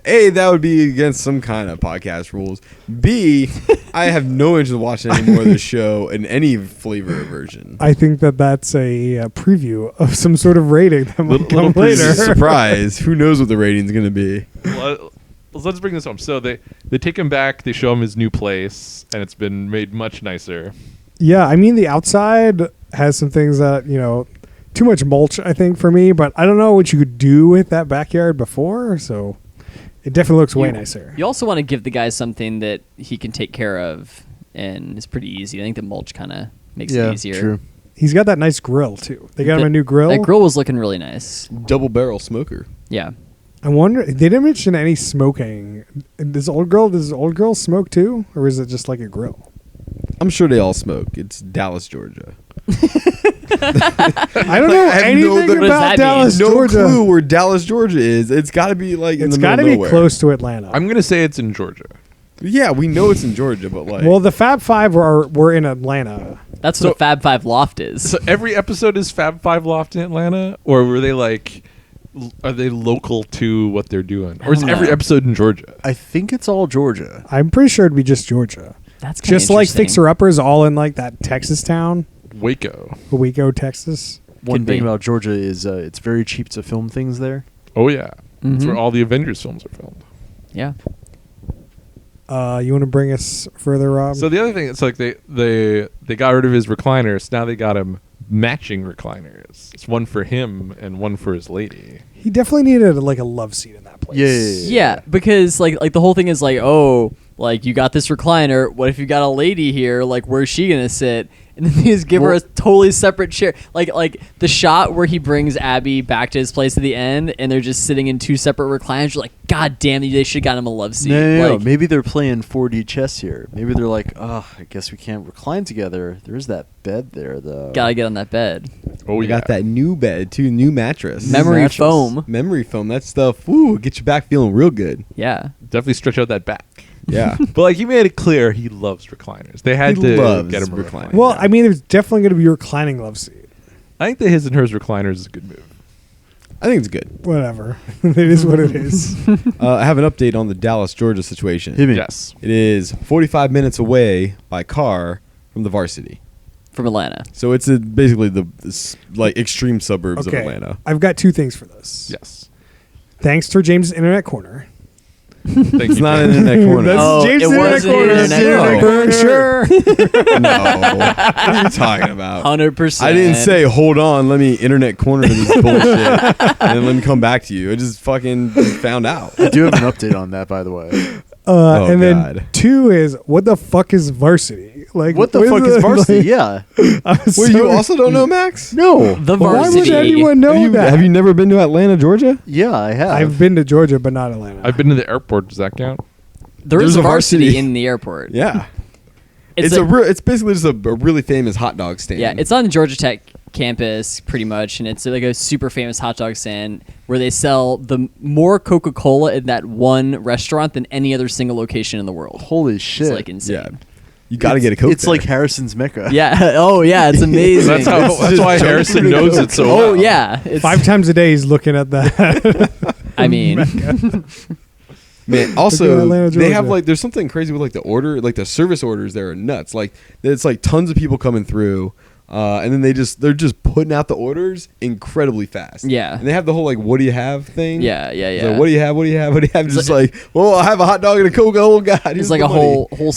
A, that would be against some kind of podcast rules. B, I have no interest in watching any more of the show in any flavor or version. I think that's a preview of some sort of rating that might Little come preview. later. Surprise. Who knows what the rating's going to be? Well, let's bring this home. So they take him back. They show him his new place, and it's been made much nicer. Yeah, I mean the outside has some things that too much mulch, I think, for me. But I don't know what you could do with that backyard before, so it definitely looks way nicer. You also want to give the guy something that he can take care of, and it's pretty easy. I think the mulch kind of makes Yeah, it easier. true. He's got that nice grill too. They got him a new grill. That grill was looking really nice. Double barrel smoker. Yeah. I wonder they didn't mention any smoking. Does old girl smoke too, or is it just like a grill? I'm sure they all smoke. It's Dallas, Georgia. I don't know I have anything what does about that mean? Dallas, No Georgia. clue where Dallas, Georgia is. It's got to be like in It's the got middle to of be nowhere. close to Atlanta. I'm gonna say it's in Georgia. Yeah, we know it's in Georgia, but like, Well, the Fab Five were in Atlanta. That's So- what a Fab Five loft is. So every episode is Fab Five Loft in Atlanta, or were they like, are they local to what they're doing, or is don't every know. episode in Georgia? I think it's all Georgia. I'm pretty sure it'd be just Georgia. That's kinda Just like interesting. Fixer Uppers, all in like that Texas town, Waco. Waco, Texas. One Could thing be. about Georgia is it's very cheap to film things there. Oh yeah, that's Mhm. where all the Avengers films are filmed. Yeah. You want to bring us further, Rob? So the other thing, it's like they got rid of his recliners. Now they got him matching recliners. It's one for him and one for his lady. He definitely needed like a love seat in that place. Yeah, because like the whole thing is like, oh, like you got this recliner. What if you got a lady here? Like, where's she gonna sit? And then they just give her a totally separate chair. Like the shot where he brings Abby back to his place at the end, and they're just sitting in two separate recliners. You're like, God damn, they should have got him a love seat. No. Like, Maybe they're playing 4D chess here. Maybe they're like, oh, I guess we can't recline together. There's that bed there, though. gotta get on that bed. Oh, We got that new bed too, new mattress. Memory mattress. foam. Memory foam. That stuff. Woo, get your back feeling real good. Yeah. Definitely stretch out that back. Yeah. But like he made it clear he loves recliners. They had He to loves get him a recliners. recliner. Well, I mean, it's definitely going to be your reclining love seat. I think the his and hers recliners is a good move. I think it's good. Whatever. It is what it is. I have an update on the Dallas, Georgia situation. Hit me. Yes. It is 45 minutes away by car from the Varsity. From Atlanta. So it's basically the like extreme suburbs Okay. of Atlanta. I've got two things for this. Yes. Thanks to James' Internet Corner. Thank It's you. not Ben. an internet corner. That's Oh, James' it Internet was an Corner. internet corner. For sure. No. What are you talking about? 100%. I didn't say, hold on, let me internet corner this bullshit and let me come back to you. I just fucking found out. I do have an update on that, by the way. Oh, And then God. two is, what the fuck is Varsity? Like, What the fuck is varsity? Yeah. Wait, you also don't know, Max? No. The Why would Varsity. anyone know Have you, that? have you never been to Atlanta, Georgia? Yeah, I have. I've been to Georgia, but not Atlanta. I've been to the airport. Does that count? There There's is a a Varsity Varsity. in the airport. Yeah. It's It's basically just a really famous hot dog stand. Yeah, it's on the Georgia Tech campus pretty much, and it's like a super famous hot dog stand where they sell the more Coca-Cola in that one restaurant than any other single location in the world. Holy shit. It's like insane. Yeah. You got to get a Coke It's there. like Harrison's Mecca. Yeah. Oh yeah, it's amazing. That's how. That's why Harrison knows it so well. Oh yeah. It's, 5 times a day he's looking at that. I mean, Man, Look also at Atlanta, they have Georgia. like there's something crazy with like the order, like the service orders there are nuts. Like it's like tons of people coming through, and then they're just putting out the orders incredibly fast. Yeah. and they have the whole like what do you have thing. yeah. It's Yeah. like, what do you have? What do you have? What do you have? It's Just like- like, well, I have a hot dog and a Coke. Oh God, It's here's like the a money. whole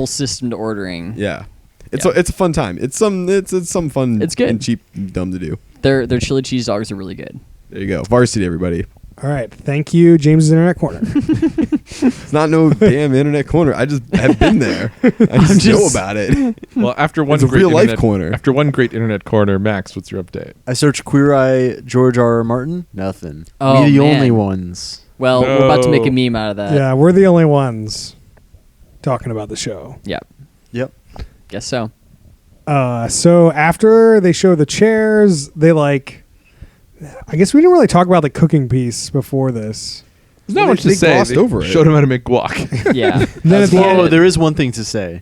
system to ordering. Yeah, it's Yeah. it's a fun time. It's some fun. It's good. and cheap, and dumb to do. Their chili cheese dogs are really good. There you go, Varsity, everybody. All right. Thank you, James' Internet Corner. It's not no damn internet corner. I just have been there. I just know about it. Well, after one It's a great real life internet- corner. After one great internet corner, Max, what's your update? I searched Queer Eye George R. R. Martin. Nothing. Oh, We the man. only ones. Well, we're about to make a No. meme out of that. Yeah, we're the only ones talking about the show. Yeah. Yep. Guess so. So after they show the chairs, they like. I guess we didn't really talk about the cooking piece before this. There's not Well, much they to say. glossed They over it. showed him how to make guac. Yeah. Then at the Well, end, there is one thing to say.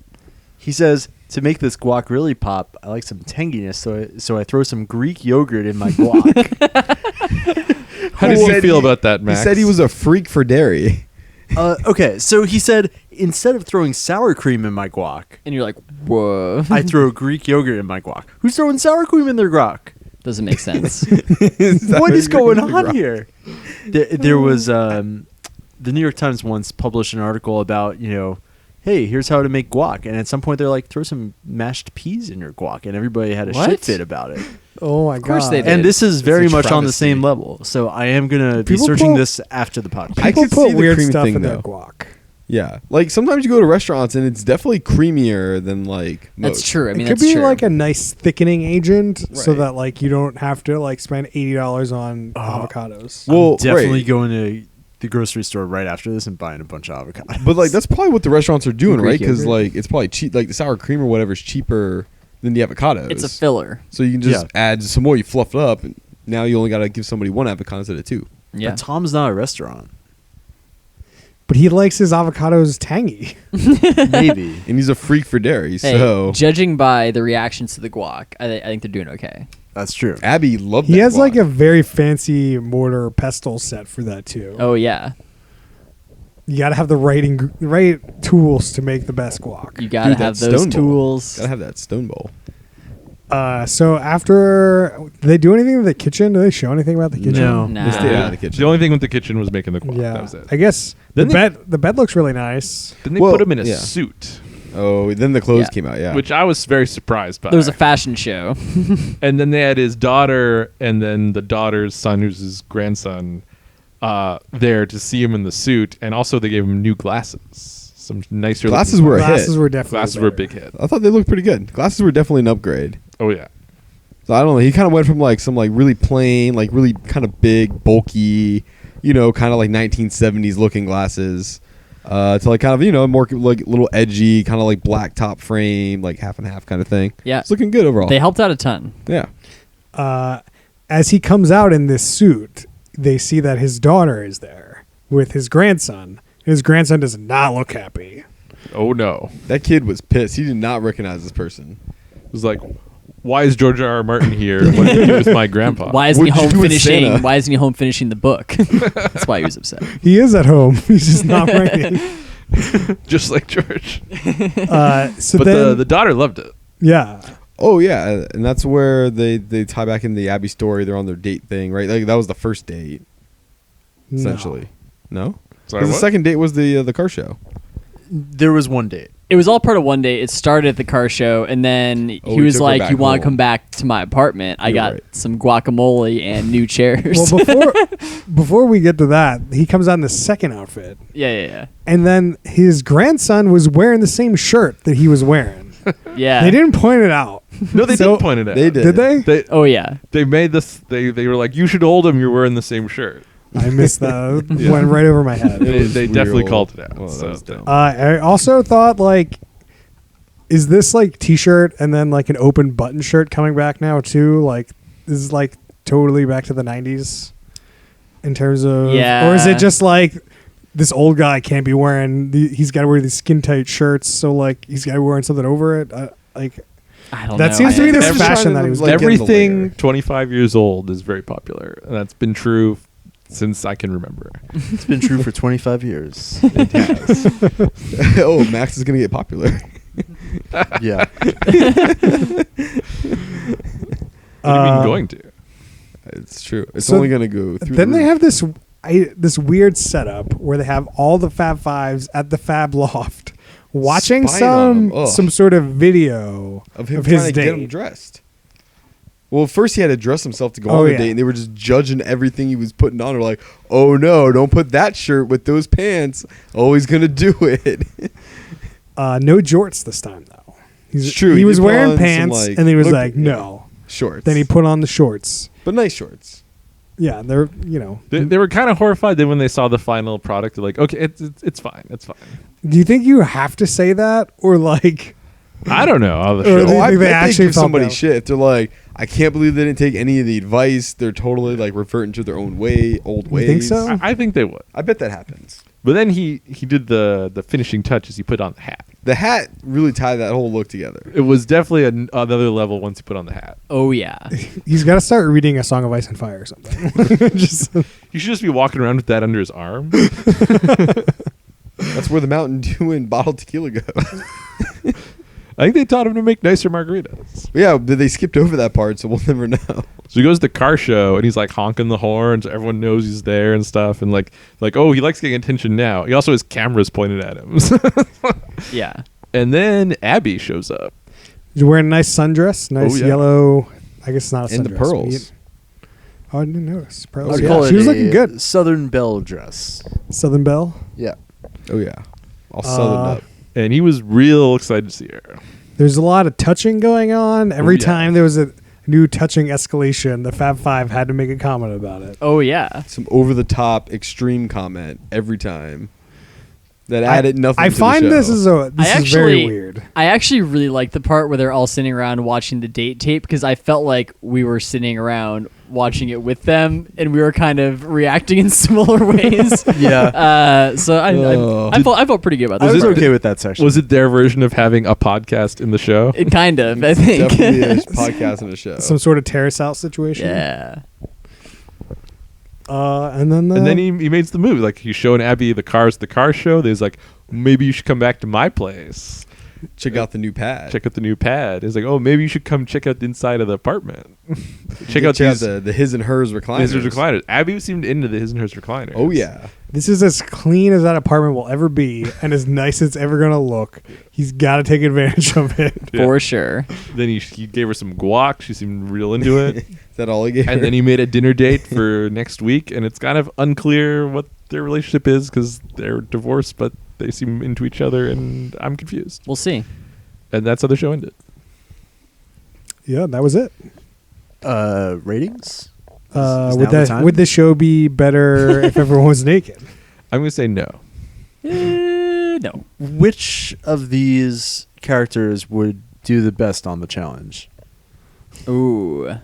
He says, to make this guac really pop, I like some tanginess, so I throw some Greek yogurt in my guac. How did He you said feel he- about that, He Max? said he was a freak for dairy. Okay, so he said, instead of throwing sour cream in my guac, And you're like, whoa. I throw Greek yogurt in my guac. Who's throwing sour cream in their guac? Doesn't make sense. What is going on here? There was the New York Times once published an article about, hey, here's how to make guac, and at some point they're like, throw some mashed peas in your guac, and everybody had a What? shit fit about it. oh my god! course they did. And this is very a much on the travesty. same level, so I am gonna be People searching put- this after the podcast. I People could see put the weird cream stuff thing, in their though. guac. Yeah, like sometimes you go to restaurants and it's definitely creamier than like most. That's true. I mean, it could that's be true. like a nice thickening agent, so Right. that like you don't have to like spend $80 on avocados. Well, I'm definitely right. going to the grocery store right after this and buying a bunch of avocados. But like that's probably what the restaurants are doing, Greek right? Because yogurt. like it's probably cheap. Like the sour cream or whatever is cheaper than the avocados. it's a filler. So you can just Yeah. add some more. You fluff it up, and now you only got to give somebody one avocado instead of two. Yeah. But Tom's not a restaurant. But he likes his avocados tangy. Maybe. And he's a freak for dairy. Hey, So judging by the reactions to the guac, I think they're doing okay. That's true. Abby loved. He that has like guac. a very fancy mortar pestle set for that too. Oh yeah, You got to have the right tools to make the best guac. you gotta Dude, have that those stone bowl. tools. Gotta have that stone bowl. So after did they do anything with the kitchen? Do they show anything about the kitchen? No. Nah. They stayed out of the kitchen. The only thing with the kitchen was making the guac. Yeah, That was it. I guess Then the bed looks really nice. Then they Well, put him in a yeah. suit, Oh, then the clothes Yeah. came out. Yeah. which I was very surprised by. There was a fashion show. And then they had his daughter and then the daughter's son, who's his grandson, there to see him in the suit. And also they gave him new glasses. Some nicer Glasses looking were a Glasses hit. were definitely Glasses were a better. big hit. I thought they looked pretty good. Glasses were definitely an upgrade. Oh yeah. So I don't know. He kind of went from like some like really plain, like really kind of big, bulky, kind of like 1970s looking glasses, to like kind of more like little edgy, kind of like black top frame, like half and half kind of thing. Yeah. It's looking good overall. They helped out a ton. Yeah. As he comes out in this suit, they see that his daughter is there with his grandson. His grandson does not look happy. Oh no. That kid was pissed. He did not recognize this person. It was like, why is George R. R. Martin here? What did he do with my grandpa? Why isn't he What'd you home do with finishing? Santa? Why isn't he home finishing the book? That's why he was upset. He is at home. He's just not writing. Just like George. So But then, the daughter loved it. yeah, Oh yeah, and that's where they tie back in the Abby story. They're on their date thing, right? Like that was the first date, no. essentially. No, Sorry, 'Cause the what? second date was the car show. There was one date. It was all part of one day. It started at the car show, and then Oh, he we was took her like, back "You want to home." come back to my apartment? I You're got right. some guacamole and new chairs." Well, before we get to that, he comes out in the second outfit, yeah. and then his grandson was wearing the same shirt that he was wearing. They didn't point it out. No, they So- did point it out. They did. Did they? They Oh yeah. they made this. They were like, you should hold him. You're wearing the same shirt. I missed that. Yeah. Went right over my head. They, was they weird definitely old- called it out. Well, that so was dumb. I also thought like, is this like T-shirt and then like an open button shirt coming back now too? Like, this is like totally back to the '90s in terms of, Yeah. or is it just like this old guy can't be wearing? He's got to wear these skin tight shirts, so like he's got to be wearing something over it. Like I don't that know. seems to be I- this Every fashion time that he it was. was like- getting the everything layer. 25 years old is very popular, and that's been true since I can remember. It's been true for 25 years. It has. Oh, Max is gonna get popular. Yeah. What do you mean going to? It's true. It's So only gonna go through. Then the they roof. have this weird setup where they have all the Fab Fives at the Fab Loft watching Spying on him. Ugh. some sort of video of him his trying to date. get him dressed. Well, first he had to dress himself to go Oh, on the yeah. date, and they were just judging everything he was putting on. They're like, "Oh no, don't put that shirt with those pants. Oh, he's gonna do it." No jorts this time though. It's true, He he was did put wearing on some, pants, like, and he was look- like, "No." Shorts. Then he put on the shorts. but nice shorts. Yeah, they're They were kind of horrified. Then when they saw the final product, they're like, okay, it's fine. It's fine. Do you think you have to say that, or like? I don't know. How the Or show. they- Oh, I think bet actually they give felt somebody bad. shit. If they're like, I can't believe they didn't take any of the advice. They're totally like reverting to their own old ways. think so? I think they would. I bet that happens. But then he did the finishing touches. He put on the hat. The hat really tied that whole look together. It was definitely another level once he put on the hat. Oh yeah. He's got to start reading A Song of Ice and Fire or something. Just He should just be walking around with that under his arm. That's where the Mountain Dew and bottled tequila go. I think they taught him to make nicer margaritas. Yeah, but they skipped over that part, so we'll never know. So he goes to the car show and he's like honking the horn so everyone knows he's there and stuff. And like, oh, he likes getting attention now. He also has cameras pointed at him. Yeah. And then Abby shows up. he's wearing a nice sundress, nice Oh, yeah. yellow. I guess it's not a And the sundress. pearls. Oh, I didn't notice. Pearls. I'd Yeah. call it She was a looking good. Southern Belle dress. Southern Belle. Yeah. Oh yeah, all southern up. And he was real excited to see her. There's a lot of touching going on. Every yeah. time there was a new touching escalation, the Fab Five had to make a comment about it. Oh yeah. Some over the top extreme comment every time that added nothing. I to find the show. this is very weird. I actually really like the part where they're all sitting around watching the date tape because I felt like we were sitting around watching it with them and we were kind of reacting in similar ways. Yeah. So Oh. I felt pretty good about I that. was it- okay with that section. Was it their version of having a podcast in the show? It kind of, I think. definitely a podcast and a show. Some sort of terrace out situation. Yeah. And then And then he makes the move. Like he's showing Abby the cars at the car show. He's like, maybe you should come back to my place. check out the new pad. check out the new pad. It's like, oh, maybe you should come check out the inside of the apartment. check out Check out these the his and hers recliners. his recliners. Abby seemed into the his and hers recliners. Oh yeah. This is as clean as that apartment will ever be and as nice as it's ever going to look. He's got to take advantage of it. Yeah. For sure. Then he gave her some guac. She seemed real into it. Is that all he gave? And her? then he made a dinner date for next week, and it's kind of unclear what their relationship is because they're divorced, but they seem into each other, and I'm confused. We'll see. And that's how the show ended. Yeah, that was it. Ratings? Is Would now the time? would the show be better if everyone was naked? I'm going to say no. No. Which of these characters would do the best on the challenge? Ooh.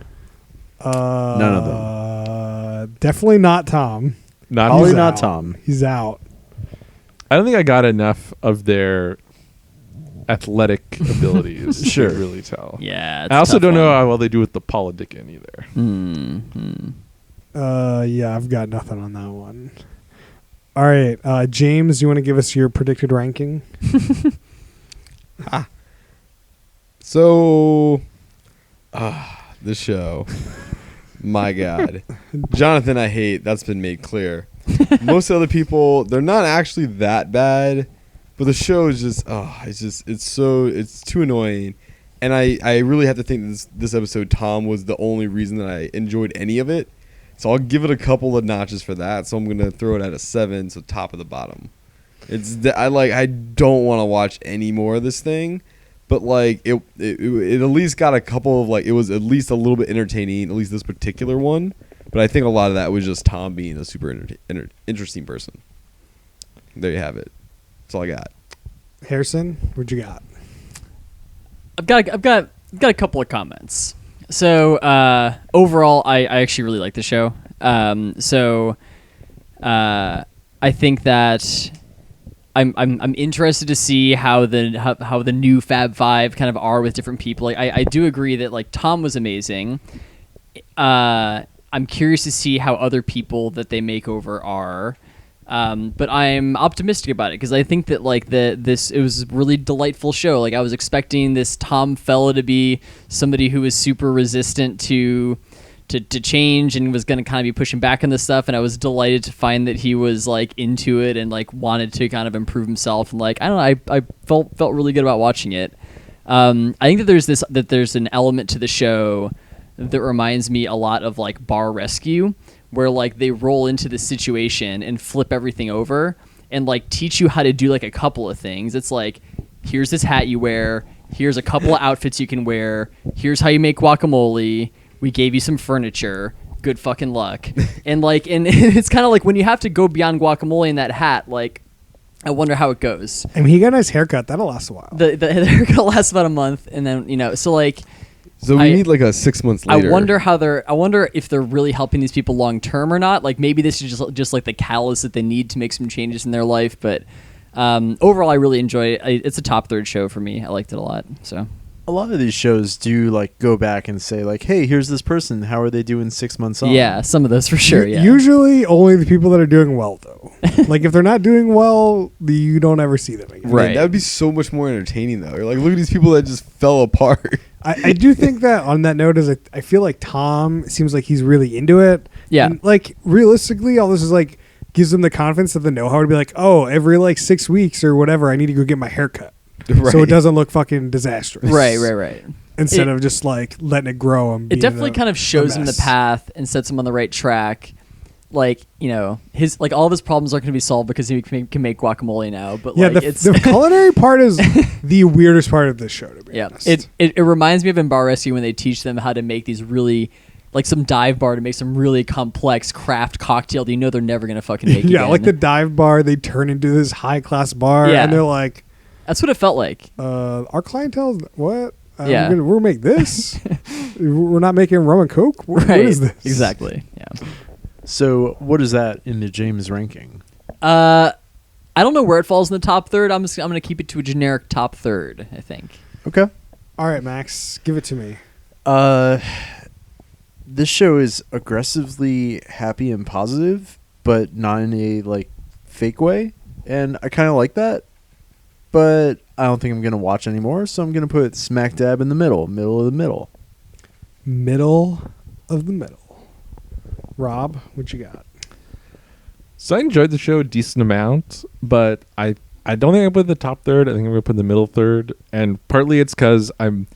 None of them. Definitely not Tom. Not Probably He's not out. Tom. He's out. I don't think I got enough of their athletic abilities Sure. to really tell. Yeah. I also don't know how well they do with the Paula Dickin either. Yeah, I've got nothing on that one. All right, James, you want to give us your predicted ranking? So, the show. My God, Jonathan, I hate. That's been made clear. Most other people, they're not actually that bad, but the show is just, it's too annoying. And I really have to think this episode, Tom was the only reason that I enjoyed any of it. So I'll give it a couple of notches for that. So I'm gonna throw it at a 7, so top of the bottom. I don't want to watch any more of this thing, but like it at least got a couple of it was at least a little bit entertaining, at least this particular one. But I think a lot of that was just Tom being a super interesting person. There you have it. That's all I got. Harrison, what you got? I've got a couple of comments. So overall, I actually really like the show. I think that I'm interested to see how the new Fab Five kind of are with different people. I do agree that Tom was amazing. I'm curious to see how other people that they make over are. But I'm optimistic about it because I think that it was a really delightful show. I was expecting this Tom fella to be somebody who was super resistant to change and was going to kind of be pushing back on this stuff, and I was delighted to find that he was into it and wanted to kind of improve himself, and I don't know, I felt really good about watching it. I think that there's an element to the show that reminds me a lot of Bar Rescue, where they roll into the situation and flip everything over and teach you how to do a couple of things. It's here's this hat you wear, here's a couple of outfits you can wear, here's how you make guacamole, we gave you some furniture, good fucking luck. and it's kind of when you have to go beyond guacamole in that hat, I wonder how it goes. I mean, he got a nice haircut. That'll last a while. The haircut lasts about a month, and then So we need a 6 months later. I wonder if they're really helping these people long term or not. Maybe this is just the catalyst that they need to make some changes in their life. But overall, I really enjoy it. It's a top third show for me. I liked it a lot. So A lot of these shows do go back and say hey, here's this person. How are they doing 6 months on? yeah, some of those for sure. Yeah. Usually only the people that are doing well, though. If they're not doing well, you don't ever see them again. Right. Man, that would be so much more entertaining though. You're look at these people that just fell apart. I do think that on that note, I feel like Tom seems like he's really into it. Yeah. And, realistically, all this is gives them the confidence of the know-how to be oh, every 6 weeks or whatever, I need to go get my hair cut. Right. So it doesn't look fucking disastrous. Right. Instead of just letting it grow and It being definitely kind of shows him the mess. path and sets him on the right track. His all of his problems aren't going to be solved because he can make guacamole now. But Yeah, it's the culinary part is the weirdest part of this show, to be yeah. honest. It reminds me of in Bar Rescue when they teach them how to make these really some dive bar to make some really complex craft cocktail that they're never going to fucking make. yeah, again. the dive bar, they turn into this high-class bar, Yeah. and they're That's what it felt like. our clientele, what? Yeah. We'll make this? We're not making rum and Coke? What is this? Exactly. Yeah. So what is that in the James ranking? I don't know where it falls in the top third. I'm going to keep it to a generic top third, I think. Okay. All right, Max, give it to me. This show is aggressively happy and positive, but not in a fake way, and I kind of like that. but I don't think I'm gonna watch anymore. So I'm gonna put smack dab in the middle of the middle. Middle of the middle. Rob, what you got? So I enjoyed the show a decent amount, but I don't think I put it in the top third. I think I'm gonna put it in the middle third, and partly it's because I'm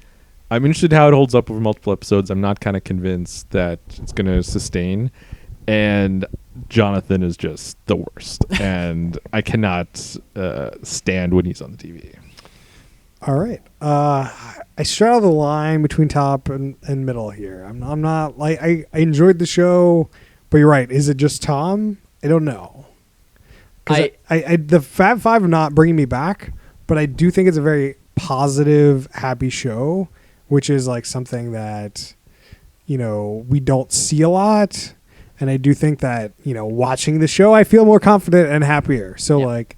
interested how it holds up over multiple episodes. I'm not kind of convinced that it's gonna sustain, and Jonathan is just the worst, and I cannot stand when he's on the TV. All right. I straddle the line between top and middle here. I'm not like I enjoyed the show, but you're right. Is it just Tom? I don't know. 'Cause I the Fab Five are not bringing me back, but I do think it's a very positive, happy show, which is like something that we don't see a lot. And I do think that watching the show, I feel more confident and happier. So like,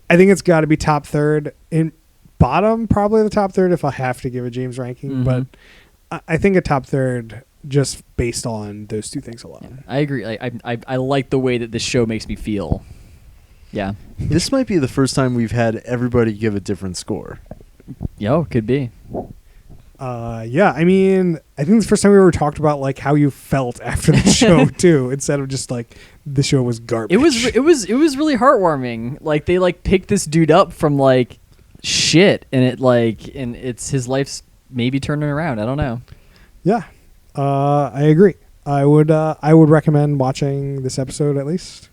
I think it's got to be top third. In bottom, probably the top third if I have to give a James ranking. Mhm. But I think a top third just based on those two things alone. I agree. I like the way that this show makes me feel. Yeah. This might be the first time we've had everybody give a different score. Yo, could be. Yeah, I mean, I think it's the first time we ever talked about like how you felt after the show too, instead of just like the show was garbage. It was really heartwarming. Like they like picked this dude up from like shit, and it's his life's maybe turning around. I don't know. Yeah, I agree. I would recommend watching this episode at least.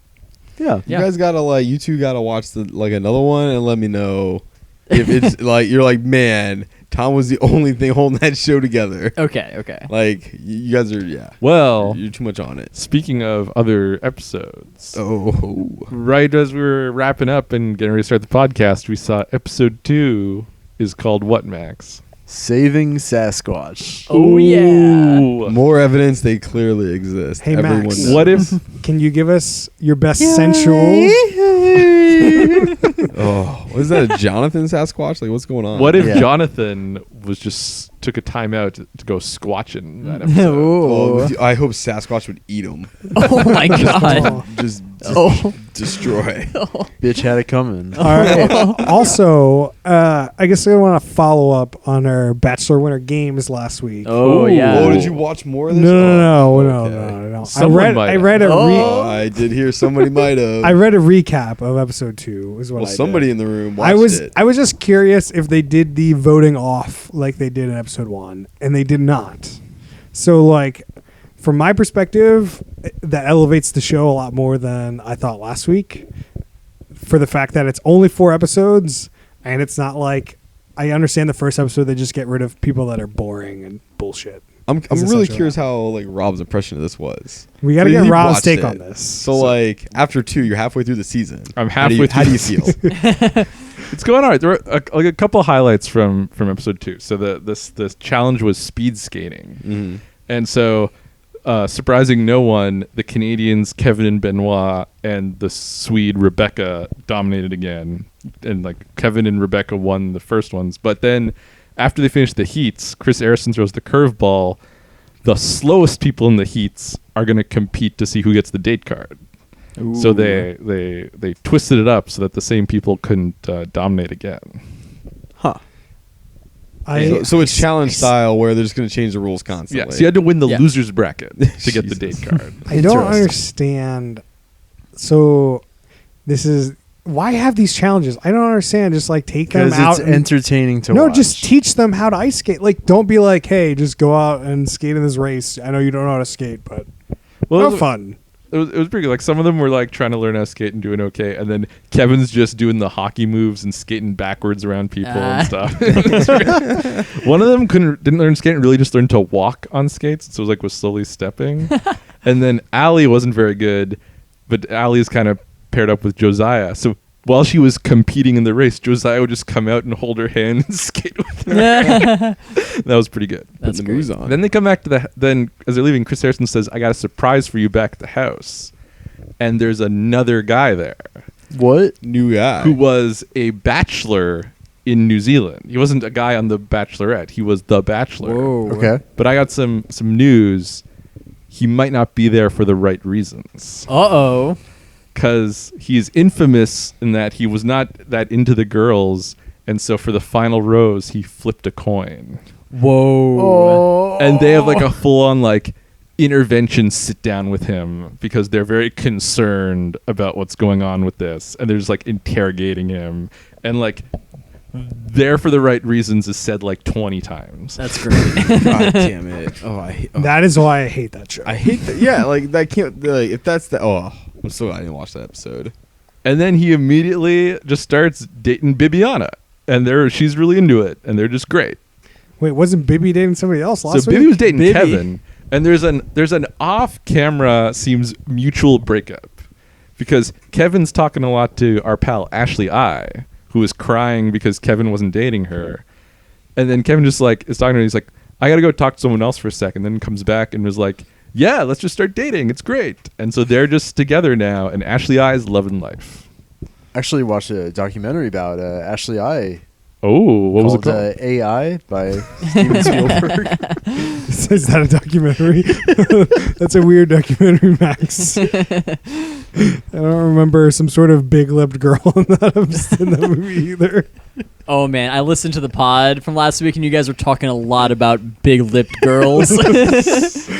Yeah. You guys gotta you two gotta watch another one and let me know if it's like you're like, man, Tom was the only thing holding that show together. Okay. Like you guys are Well, you're too much on it. speaking of other episodes, Oh, right as we were wrapping up and getting ready to start the podcast, we saw episode 2 is called what, Max? Saving Sasquatch. Oh yeah. Ooh. more evidence they clearly exist. Hey, Everyone Max. knows. What if Can you give us your best sensual? Oh, was that a Jonathan Sasquatch? Like, what's going on? what if Yeah. Jonathan was just took a time out to go squatching that episode? Oh, I hope Sasquatch would eat him. Oh my god. Just Oh. destroy. Bitch had it coming. All right. Also, I guess I want to follow up on our Bachelor Winter Games last week. Oh Ooh. yeah. Oh, did you watch more of this? No. Okay. Someone might I have. read a Oh, I did hear somebody might have. I read a recap of episode 2. Is what well, I did. somebody in the room watched it. I was just curious if they did the voting off like they did in episode 1, and they did not. So, like, from my perspective, that elevates the show a lot more than I thought last week. For the fact that it's only 4 episodes, and it's not like I understand the first episode they just get rid of people that are boring and bullshit. I'm Is really essentially curious that. how like Rob's impression of this was. We got to So get he Rob's watched take it. on this. So like after 2, you're halfway through the season. I'm How do halfway you- How do you through feel? It's going all right. There were a couple of highlights from episode 2. So this challenge was speed skating, Mhm. and so surprising no one, the Canadians Kevin and Benoit and the Swede Rebecca dominated again, and like Kevin and Rebecca won the first ones. But then after they finished the heats, Chris Harrison throws the curveball. The slowest people in the heats are going to compete to see who gets the date card. So they twisted it up so that the same people couldn't dominate again. Huh. So it's challenge style where they're just going to change the rules constantly. Yeah, so you had to win the Yeah. losers bracket to get the date Jesus. card. I don't Interesting. understand. So this is why have these challenges? I don't understand. Just like take them Because out. it's and- entertaining to no, watch. just teach them how to ice skate. Like, don't be like, hey, just go out and skate in this race. I know you don't know how to skate, but Well, have fun. it was pretty good. Like some of them were like trying to learn how to skate and doing okay, and then Kevin's just doing the hockey moves and skating backwards around people and stuff. One of them didn't learn skating, really just learned to walk on skates, so it was slowly stepping. And then Allie wasn't very good, but Allie's kind of paired up with Josiah. So while she was competing in the race, Josiah would just come out and hold her hand and skate with her. That was pretty good. That's the great. moves on. Then they come back to then as they're leaving, Chris Harrison says, "I got a surprise for you back at the house." And there's another guy there What? New guy. who was a bachelor in New Zealand. He wasn't a guy on The Bachelorette. He was the bachelor. Whoa. Okay. But I got some news. He might not be there for the right reasons. Uh-oh. because he's infamous in that he was not that into the girls, and so for the final rose he flipped a coin. Whoa. And they have like a full-on like intervention sit down with him because they're very concerned about what's going on with this, and they're just like interrogating him, and like there for the right reasons is said like 20 times. That's great. God damn it! That is why I hate that show. I hate that. Yeah, like that can't. Like, if that's the I'm so glad I didn't watch that episode. And then he immediately just starts dating Bibiana, and she's really into it, and they're just great. Wait, wasn't Bibby dating somebody else last So week? Bibby was dating Bibby. Kevin, and there's an off-camera seems mutual breakup because Kevin's talking a lot to our pal Ashley I, who is crying because Kevin wasn't dating her, and then Kevin just like is talking to her. He's like, I gotta go talk to someone else for a second. Then comes back and was like, yeah, let's just start dating. It's great. And so they're just together now, and Ashley I is loving life. Actually watched a documentary about Ashley I Oh, what was it called called? AI by Steven Spielberg. Is that a documentary? That's a weird documentary, Max. I don't remember some sort of big-lipped girl in that movie either. Oh man, I listened to the pod from last week, and you guys were talking a lot about big-lipped girls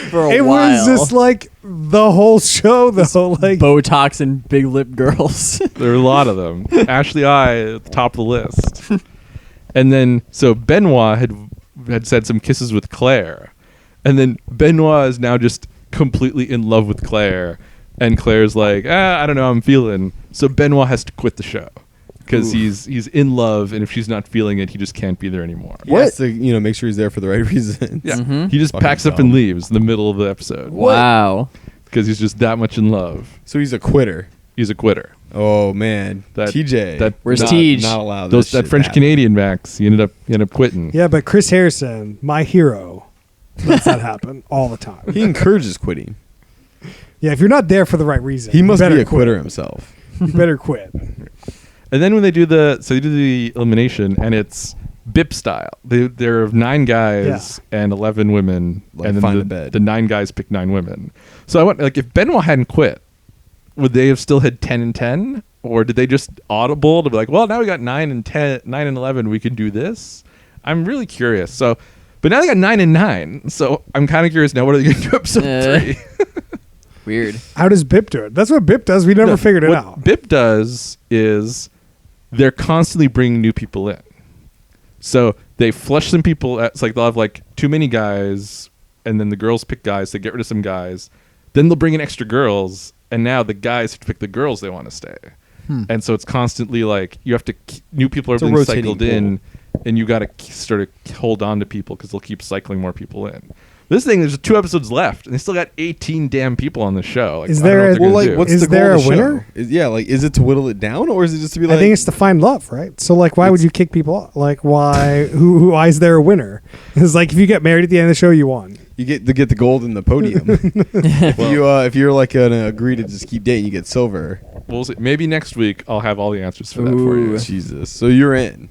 for a It while. was just like the whole show, though. Like, Botox and big-lipped girls. There are a lot of them. Ashley I at the top of the list. And then, so Benoit had said some kisses with Claire. And then Benoit is now just completely in love with Claire. And Claire's like, I don't know how I'm feeling. So Benoit has to quit the show. Because he's in love, and if she's not feeling it, he just can't be there anymore. He has to, make sure he's there for the right reasons. Yeah. Mhm. He just Fucking packs up dumb. and leaves in the middle of the episode. Wow. Because he's just that much in love. So he's a quitter. He's a quitter. Oh man, That- TJ. that- Where's not, Tej? Not allowed. That French Canadian Max, he ended up quitting. yeah, but Chris Harrison, my hero, lets that happen all the time. He encourages quitting. Yeah, if you're not there for the right reason, He you must better be a quit. quitter himself. You better quit. And then when they do the elimination, and it's BIP style. There are 9 guys and 11 women, Like, and then find a bed. the 9 guys pick 9 women. So I want, like, if Benoit hadn't quit, would they have still had 10 and 10, or did they just audible to be like, well, now we got 9 and 10, 9 and 11, we can do this? I'm really curious. So, but now they got 9 and 9. So I'm kind of curious now. What are they going to do episode 3? Weird. How does Bip do it? That's what Bip does. We never No, figured it what out. BIP does is they're constantly bringing new people in. So they flush some people. It's like they'll have like too many guys, and then the girls pick guys. They get rid of some guys. Then they'll bring in extra girls, and now the guys have to pick the girls they want to stay. And so it's constantly like you have to new people are It's a being rotating cycled pool. in, and you got to sort of hold on to people because they'll keep cycling more people in. This thing, there's 2 episodes left, and they still got 18 damn people on the show. Like, Is I don't know there what a- they're Well, gonna like, do. what's Is the goal there of a the winner? show? Is it to whittle it down, or is it just to be like? I think it's to find love, right? So, like, why would you kick people off? Like, why? Why is there a winner? It's like if you get married at the end of the show, you won. you get the gold in the podium. if you're like gonna agree to just keep dating, you get silver. We'll see. Maybe next week I'll have all the answers for that for you. Ooh. Jesus, so you're in.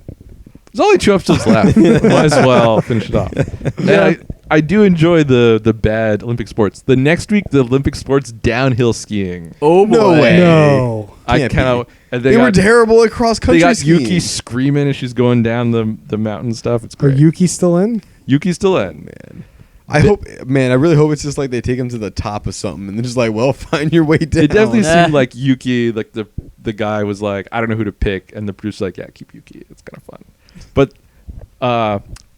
There's only 2 episodes left. Might as well finish it off. And I do enjoy the bad Olympic sports. The next week, the Olympic sports downhill skiing. Oh boy. No way. No. I Can't cannot. And They were terrible at cross They country got skiing. Yuki screaming as she's going down the mountain stuff. It's Are great. Yuki still in? Yuki's still in. I really hope it's just like they take him to the top of something and they're just like, well, find your way down. It definitely Nah. seemed like Yuki, like the guy was like, I don't know who to pick, and the producer's like, yeah, keep Yuki. It's kind of fun. But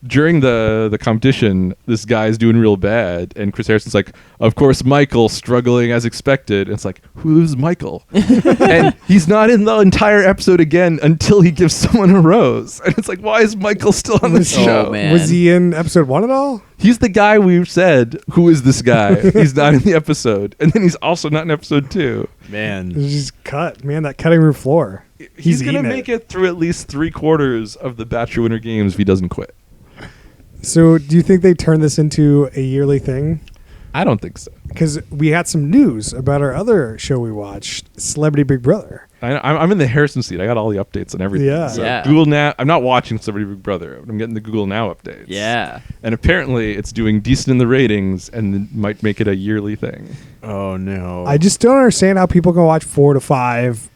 during the competition, this guy's doing real bad, and Chris Harrison's like, of course, Michael struggling as expected. And it's like, who's Michael? And he's not in the entire episode again until he gives someone a rose. And it's like, why is Michael still on the Oh, show? man. Was he in episode 1 at all? He's the guy we've said, who is this guy? He's not in the episode. And then he's also not in episode 2. Man. It's just cut, man. That cutting room floor. He's going to eating make it through at least 3/4 of the Bachelor Winter Games if he doesn't quit. So, do you think they turn this into a yearly thing? I don't think so. Because we had some news about our other show we watched, Celebrity Big Brother. I'm in the Harrison seat. I got all the updates and everything. Yeah. So Yeah. Google Now. I'm not watching Celebrity Big Brother. I'm getting the Google Now updates. Yeah. And apparently, it's doing decent in the ratings and might make it a yearly thing. Oh no. I just don't understand how people can watch 4 to 5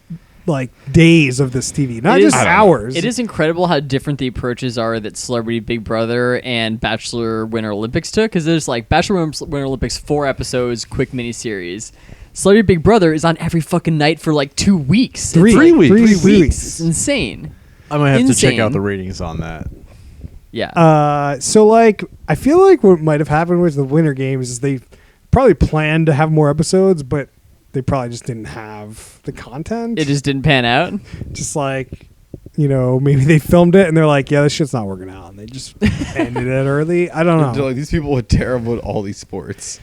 like days of this TV, not It just is- I don't know. hours. It is incredible how different the approaches are that Celebrity Big Brother and Bachelor Winter Olympics took. Because there's like Bachelor Winter Olympics 4 episodes, quick miniseries. Celebrity Big Brother is on every fucking night for like 2 weeks. It's 3 like weeks. 3 It's weeks. insane. I might have to check out insane. the ratings on that. Yeah. So like I feel like what might have happened with the Winter Games is they probably planned to have more episodes, but they probably just didn't have the content. It just didn't pan out. just like, you know, maybe they filmed it and they're like, yeah, this shit's not working out, and they just ended it early. I don't They're know. like, these people are terrible at all these sports.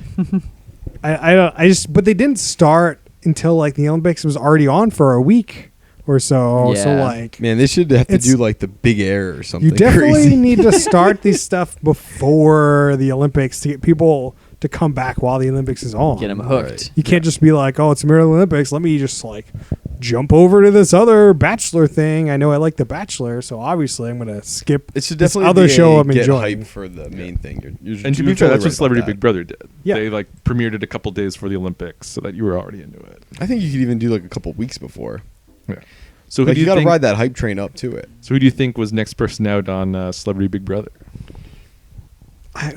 I don't. I just. But they didn't start until like the Olympics was already on for a week or so. So Yeah. like, Man, they should have to It's- do like the big air or something. you definitely crazy. need to start these stuff before the Olympics to get people to come back while the Olympics is on. Get them hooked. Right. You can't just be like, oh, it's the middle of the Olympics. Let me just like jump over to this other Bachelor thing. I know I like The Bachelor, so obviously I'm gonna skip It should this definitely other be show a I'm get enjoying. hype for the main thing. You're And to you're be fair, totally that's what right Celebrity about Big that. Brother did. Yeah. They like premiered it a couple days before the Olympics, so that you were already into it. I think you could even do like a couple weeks before. Yeah. So who Like do you you got to think? ride that hype train up to it. So who do you think was next person out on Celebrity Big Brother?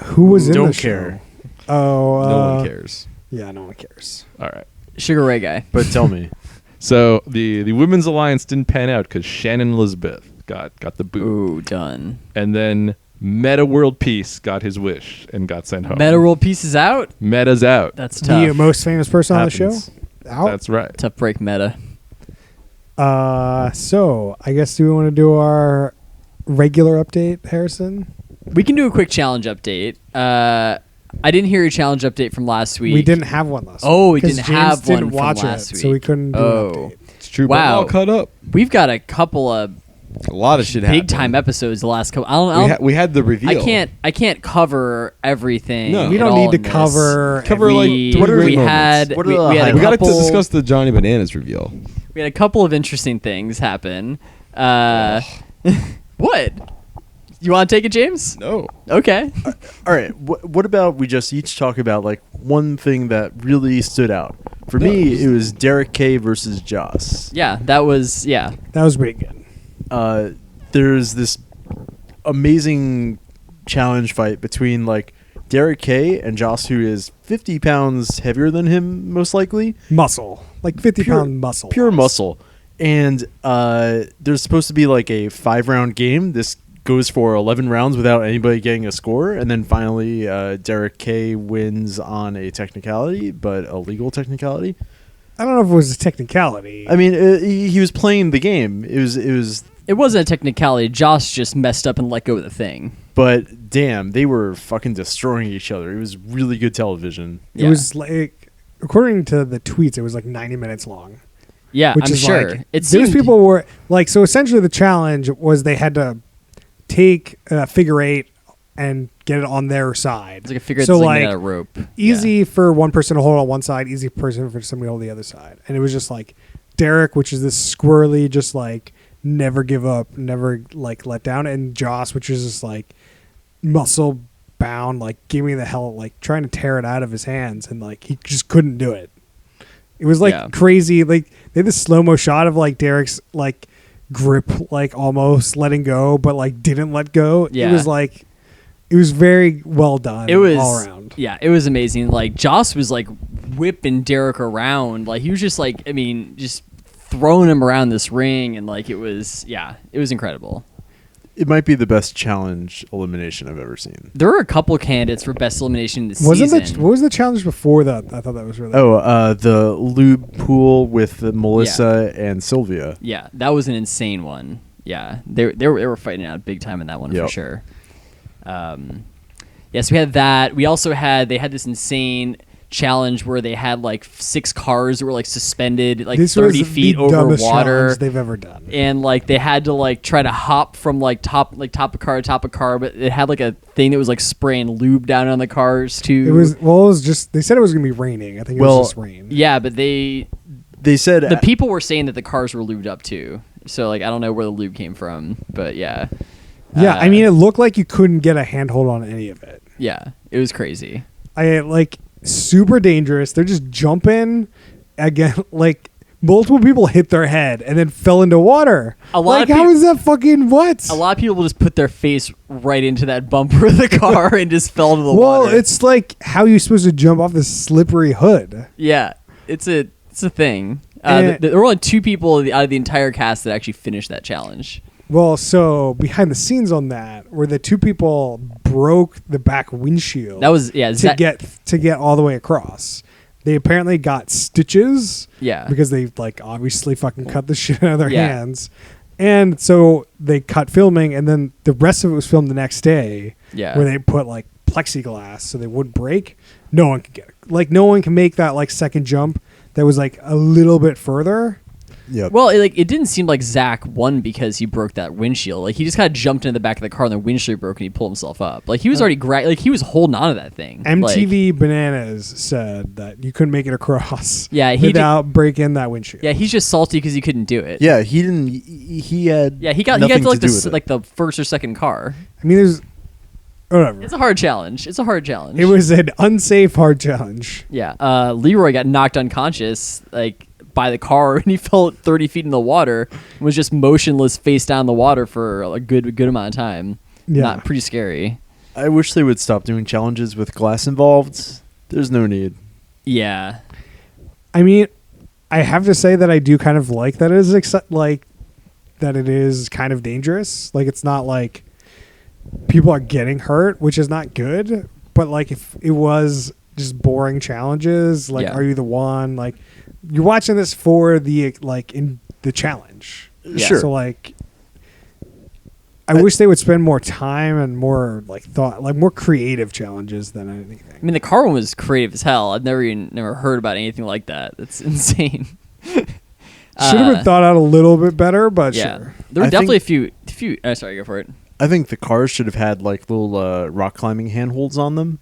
Who was in Don't the show? care. Oh, No one cares. Yeah, no one cares. All right. Sugar Ray guy. But tell me. So the Women's Alliance didn't pan out because Shannon Elizabeth got the boot, Ooh, done. and then Meta World Peace got his wish and got sent home. Meta World Pieces out. Meta's out. That's tough. The most famous person on the show? Happens. Out? That's right. Tough break, Meta. So I guess do we want to do our regular update, Harrison? We can do a quick challenge update. I didn't hear your challenge update from last week. We didn't have one last Oh, we week. 'cause didn't James have didn't one from watch last it, so we week. couldn't do an Oh, update. It's true. But Wow. we're all caught up. we've got a couple of A lot of shit happened. big time episodes the last couple. We had the reveal. I can't cover everything. No. We at don't all need to in this. Cover, like, we, what are we the moments? had What are we, the we had a We got to couple, discuss the Johnny Bananas reveal. we had a couple of interesting things happen. What? You want to take it, James? No. Okay. All right. What about we just each talk about like one thing that really stood out? For me, it was Derek K versus Joss. Yeah, that was That was pretty good. There's this amazing challenge fight between like Derek K and Joss, who is 50 pounds heavier than him, most likely. Muscle. Like 50 Pure- pound muscle. Pure muscle. And there's supposed to be like a 5-round game. This goes for 11 rounds without anybody getting a score. And then finally, Derek K wins on a technicality, but a legal technicality. I don't know if it was a technicality. I mean, he was playing the game. It was, It wasn't a technicality. Josh just messed up and let go of the thing. but damn, they were fucking destroying each other. It was really good television. It was like, according to the tweets, it was like 90 minutes long. Yeah, Which I'm is sure. like, It those seemed people were like, so essentially the challenge was they had to take a figure eight and get it on their side. It's like a figure so that's like made out of rope. easy for one person to hold on one side, easy person for somebody to hold the other side. And it was just like Derek, which is this squirrely, just like never give up, never like let down, and Joss, which is just like muscle bound, like give me the hell, like trying to tear it out of his hands, and like he just couldn't do it. It was like Yeah. crazy. Like they had this slow-mo shot of like Derek's like grip, like almost letting go, but like didn't let go. Yeah. It was like, it was very well done. It was all around. Yeah, it was amazing. Like Joss was like whipping Derek around. Like he was just like, I mean, just throwing him around this ring, and like it was incredible. It might be the best challenge elimination I've ever seen. There were a couple candidates for best elimination this Wasn't season. what was the challenge before that? I thought that was really. The lube pool with Melissa and Sylvia. Yeah, that was an insane one. Yeah, they were fighting out big time in that one Yep. for sure. Yes, we had that. We also had this insane challenge where they had like 6 cars that were like suspended like this 30 was feet the over dumbest water, challenge they've ever done. and like they had to like try to hop from like top of car to top of car, but it had like a thing that was like spraying lube down on the cars too. It was just they said it was gonna be raining. I think it was just rain. Yeah, but they They said The people were saying that the cars were lubed up too. So like I don't know where the lube came from, but yeah. Yeah, I mean, it looked like you couldn't get a handhold on any of it. Yeah, it was crazy. I like super dangerous. They're just jumping again. Like multiple people hit their head and then fell into water. A lot like of how peop- is that fucking what? A lot of people just put their face right into that bumper of the car and just fell into the Well, water. it's like how you supposed to jump off this slippery hood. Yeah, it's a thing. And- There were only 2 people out of the entire cast that actually finished that challenge. Well, so behind the scenes on that, where the 2 people broke the back windshield. That was to get all the way across. They apparently got stitches. Yeah. Because they like obviously fucking cut the shit out of their Yeah. hands. And so they cut filming, and then the rest of it was filmed the next day. Yeah. Where they put like plexiglass so they wouldn't break. No one could get it. Like no one can make that like second jump that was like a little bit further. Yep. Well, it didn't seem like Zach won because he broke that windshield. Like he just kind of jumped into the back of the car and the windshield broke and he pulled himself up. Like he was already he was holding on to that thing. MTV Bananas said that you couldn't make it across Yeah, he without breaking that windshield. Yeah, he's just salty because he couldn't do it. Yeah, he didn't. He had. Yeah, he got nothing to like do with it. like the first or second car. I mean, there's whatever. It's a hard challenge. It was an unsafe hard challenge. Yeah. Leroy got knocked unconscious like by the car and he fell 30 feet in the water and was just motionless face down in the water for a good amount of time. Yeah. Pretty scary. I wish they would stop doing challenges with glass involved. There's no need. Yeah. I mean, I have to say that I do kind of like that it is that it is kind of dangerous. Like it's not like people are getting hurt, which is not good. But like if it was just boring challenges, like Yeah. are you the one? Like you're watching this for the like in the challenge. Yeah. Sure. So like I wish they would spend more time and more like thought, like more creative challenges than anything. I mean, the car one was creative as hell. I've never heard about anything like that. That's insane. Should have been thought out a little bit better, but Yeah. sure. There were I definitely a few. Sorry, go for it. I think the cars should have had like little rock climbing handholds on them.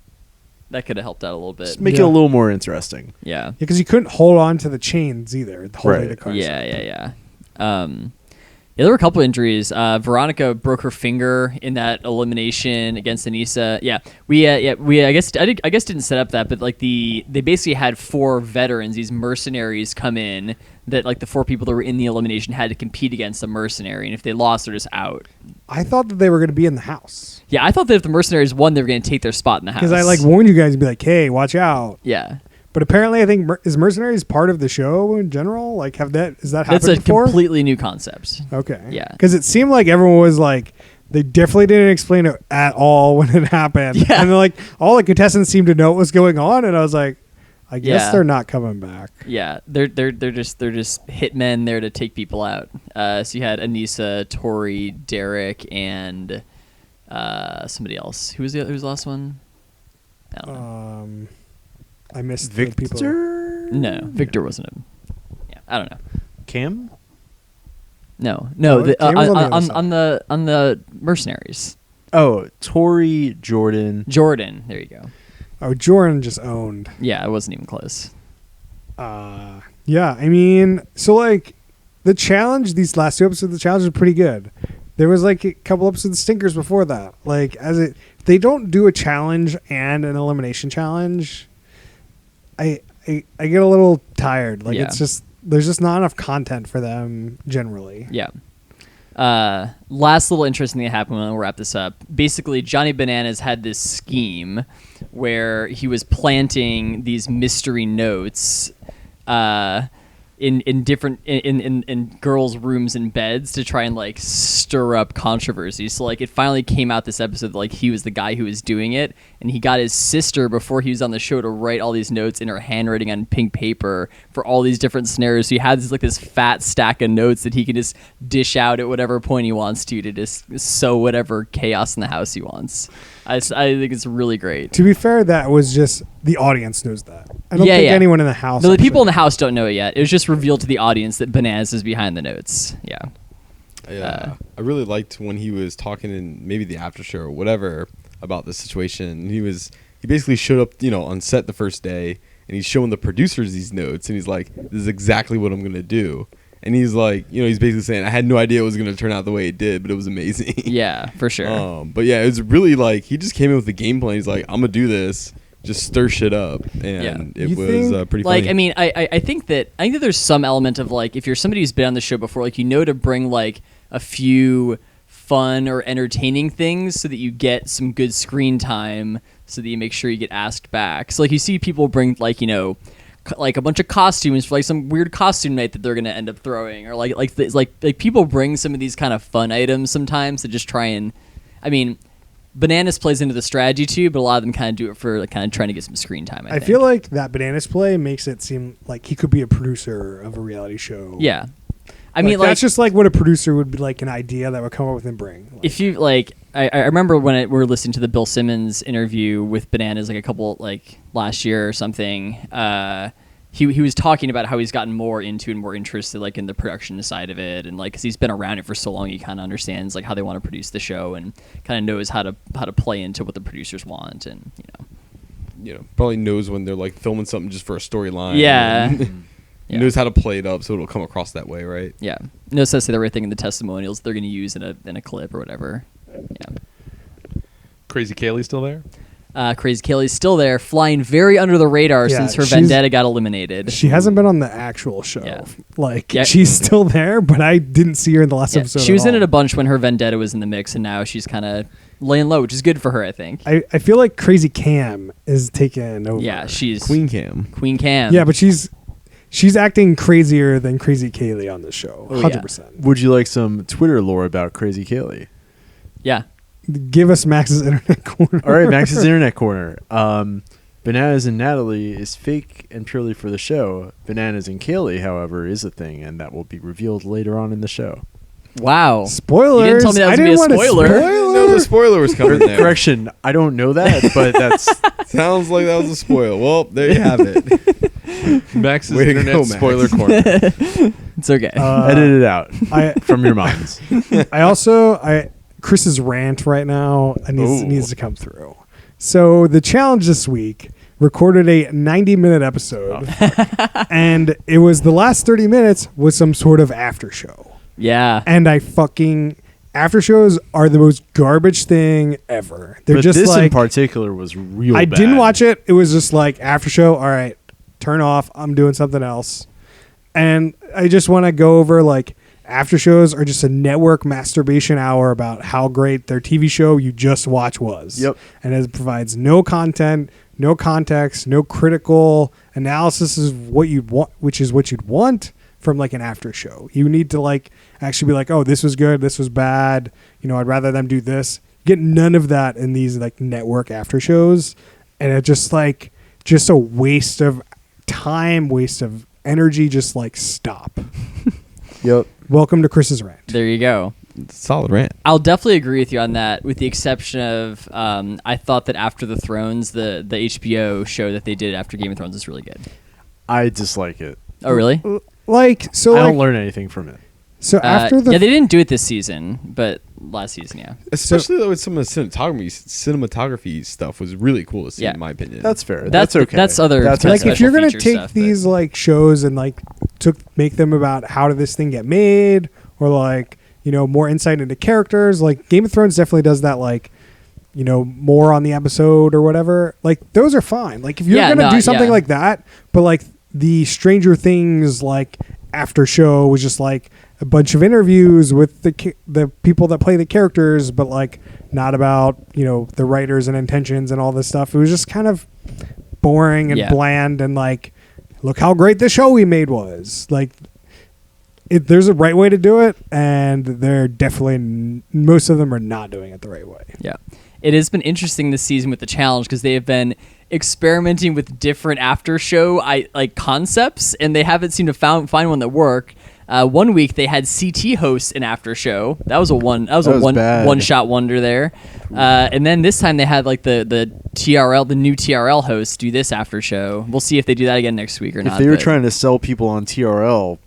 That could have helped out a little bit. Just make it Yeah. a little more interesting. Yeah. Yeah, because you couldn't hold on to the chains either. The whole way Right. the car. Yeah. Yeah, there were a couple injuries. Veronica broke her finger in that elimination against Anissa. Yeah, we I guess didn't set up that, but like they basically had 4 veterans, these mercenaries, come in that like the 4 people that were in the elimination had to compete against a mercenary, and if they lost, they're just out. I thought that they were going to be in the house Yeah, I thought that if the mercenaries won, they were going to take their spot in the house. because I like warned you guys to be like, "Hey, watch out." Yeah, But apparently, I think is mercenaries part of the show in general. Like, is that that's happened a before? completely new concept. Okay. Yeah. Because it seemed like everyone was like, they definitely didn't explain it at all when it happened. Yeah. And then, like all the contestants seemed to know what was going on, and I was like, I guess Yeah. they're not coming back. Yeah, they're just hitmen there to take people out. So you had Anissa, Tori, Derek, and somebody else. Who was the last one? I don't know. I missed the people. Victor? No, Victor wasn't him. Yeah, I don't know. Cam? No. No, The, Cam was on the other side. on the mercenaries. Oh, Tori, Jordan. Jordan. There you go. Oh, Jordan just owned. Yeah, it wasn't even close. Yeah, I mean, so like the challenge, these last 2 episodes of the challenge are pretty good. There was like a couple episodes of stinkers before that. Like if they don't do a challenge and an elimination challenge, I get a little tired. Like Yeah. it's just there's just not enough content for them generally. Yeah. Last little interesting thing that happened when we'll wrap this up. Basically, Johnny Bananas had this scheme where he was planting these mystery notes in different in girls' rooms and beds to try and like stir up controversy. So like it finally came out this episode that like he was the guy who was doing it, and he got his sister before he was on the show to write all these notes in her handwriting on pink paper for all these different scenarios. So he had this fat stack of notes that he can just dish out at whatever point he wants to just sow whatever chaos in the house he wants. I think it's really great. To be fair, that was just the audience knows that. I don't Yeah, think yeah. anyone in the house. No, the actually- people in the house don't know it yet. It was just revealed to the audience that Bananas is behind the notes. Yeah. Yeah, I really liked when he was talking in maybe the after show or whatever about the situation. He basically showed up, on set the first day, and he's showing the producers these notes, and he's like, "This is exactly what I'm gonna do." And he's like, he's basically saying, "I had no idea it was gonna turn out the way it did, but it was amazing." Yeah, for sure. But yeah, it was really like he just came in with the game plan. He's like, "I'm gonna do this, just stir shit up," and it You was think- pretty Like, funny. I mean, I think that there's some element of like, if you're somebody who's been on the show before, like, to bring like a few fun or entertaining things so that you get some good screen time, so that you make sure you get asked back. So like, you see people bring like, like a bunch of costumes for like some weird costume night that they're gonna end up throwing, or like people bring some of these kind of fun items sometimes to just try and, I mean, Bananas plays into the strategy too, but a lot of them kind of do it for like kind of trying to get some screen time. I think. feel like that Bananas play makes it seem like he could be a producer of a reality show. Yeah, I mean, like, that's just like what a producer would be, like an idea that would come up with and bring. Like, if you like, I remember when we were listening to the Bill Simmons interview with Bananas like a couple like last year or something. He was talking about how he's gotten more into and more interested like in the production side of it, and like, 'cause he's been around it for so long, he kind of understands like how they want to produce the show and kind of knows how to play into what the producers want, and probably knows when they're like filming something just for a storyline. Yeah. and Yeah. knows how to play it up so it'll come across that way, right? yeah, knows how to say the right thing in the testimonials they're going to use in a clip or whatever. Yeah. Crazy Kaylee still there? Crazy Kaylee's still there, flying very under the radar Yeah, since her she's- Vendetta got eliminated. she hasn't been on the actual show. Yeah. Like Yeah. she's still there, but I didn't see her in the last Yeah, episode. she was at in it all. a bunch when her Vendetta was in the mix, and now she's kind of laying low, which is good for her, I think. I feel like Crazy Cam is taking over. Yeah, she's Queen Cam. Queen Cam. Yeah, but she's acting crazier than Crazy Kaylee on the show. Oh, yeah. 100%. Would you like some Twitter lore about Crazy Kaylee? Yeah. Give us Max's internet corner. All right, Max's Internet Corner. Bananas and Natalie is fake and purely for the show. Bananas and Kaylee, however, is a thing, and that will be revealed later on in the show. Wow. Spoilers. You didn't tell me that was I gonna be didn't a want to spoiler. spoil No, it. the spoiler was coming there. Correction, I don't know that, but that's Sounds like that was a spoil. Well, there you have it. Max's Way to internet go, Max. spoiler corner. It's okay. edit it out I from your minds. Chris's rant right now Ooh. needs to come through. So the challenge this week recorded a 90-minute episode, and it was the last 30 minutes was some sort of after show. yeah. And after shows are the most garbage thing ever. They're But just this in like particular was real I bad. didn't watch it. It was just like after show. All right, turn off. I'm doing something else. And I just want to go over like after shows are just a network masturbation hour about how great their TV show you just watched was. Yep. And it provides no content, no context, no critical analysis of what you'd want, which is what you'd want from like an after show. You need to like actually be like, oh, this was good, this was bad. I'd rather them do this. Get none of that in these like network after shows, and it's just a waste of time, waste of energy. Just like stop. Yep. Welcome to Chris's rant. There you go. Solid rant. I'll definitely agree with you on that, with the exception of I thought that After the Thrones, the HBO show that they did after Game of Thrones, is really good. I dislike it. Oh, really? I don't learn anything from it. So after the yeah, they didn't do it this season, but last season, yeah. Especially though with some of the cinematography stuff was really cool to see, Yeah. in my opinion. That's fair. That's okay. that's other That's kind of like if special you're gonna feature take stuff, these like shows and like make them about how did this thing get made, or like more insight into characters, like Game of Thrones definitely does that, like more on the episode or whatever. Like those are fine. Like if you're gonna do something like that, but like the Stranger Things like after show was just like a bunch of interviews with the people that play the characters, but like not about the writers and intentions and all this stuff. It was just kind of boring and Yeah. bland, and like, look how great the show we made was. Like, there's a right way to do it, and they're definitely most of them are not doing it the right way. Yeah. It has been interesting this season with the challenge because they have been experimenting with different after show concepts, and they haven't seemed to find one that work. 1 week they had CT hosts an after show. That was a bad. one shot wonder there. And then this time they had like the new TRL hosts do this after show. We'll see if they do that again next week or If not. they were but- trying to sell people on TRL,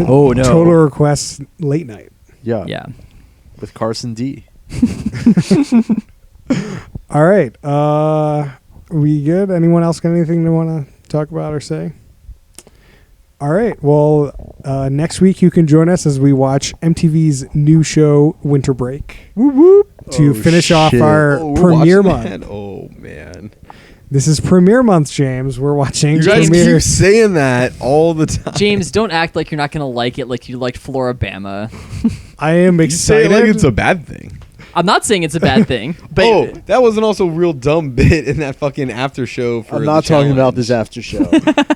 oh no, Total Request late night. yeah. with Carson D. All right. We good? Anyone else got anything they want to talk about or say? All right. Well, next week you can join us as we watch MTV's new show, Winter Break, to Oh, finish off shit. our Oh, we're premiere watching month. that? Oh man, This is premiere month, James. We're watching you guys premiere. keep saying that all the time. James, don't act like you're not gonna like it like you liked Floribama. I am You say excited. it like it's a bad thing. I'm not saying it's a bad thing, but Oh, that wasn't also a real dumb bit in that fucking after show for I'm the not talking about challenge. this after show.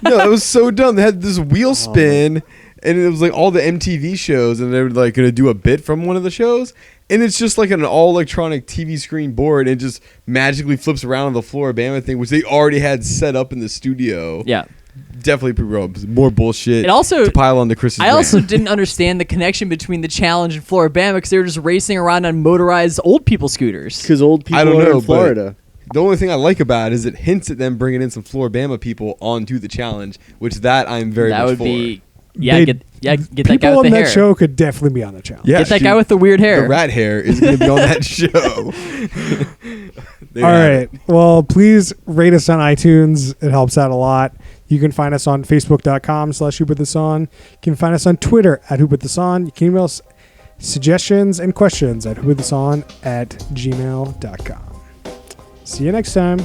No, it was so dumb. They had this wheel spin, and it was like all the MTV shows, and they were like going to do a bit from one of the shows, and it's just like an all electronic TV screen board, and it just magically flips around on the Floribama thing, which they already had set up in the studio. yeah. Definitely pre-rolled. More bullshit. It also- to pile on the Chris's. I also rant. didn't understand the connection between the challenge and Floribama because they were just racing around on motorized old people scooters. Because old people I don't are know, in Florida. The only thing I like about it is it hints at them bringing in some Floribama people onto the challenge, which that I'm very That much would for. be, yeah, They- get that guy People with on the that hair. show could definitely be on the challenge. Yeah, Get that shoot. guy with the weird hair. The rat hair is going to be on that show. There All you have right. it. Well, please rate us on iTunes. It helps out a lot. You can find us on Facebook.com/WhoPutThisOn. You can find us on Twitter @WhoPutThisOn. You can email us suggestions and questions at WhoPutThisOn@gmail.com. See you next time.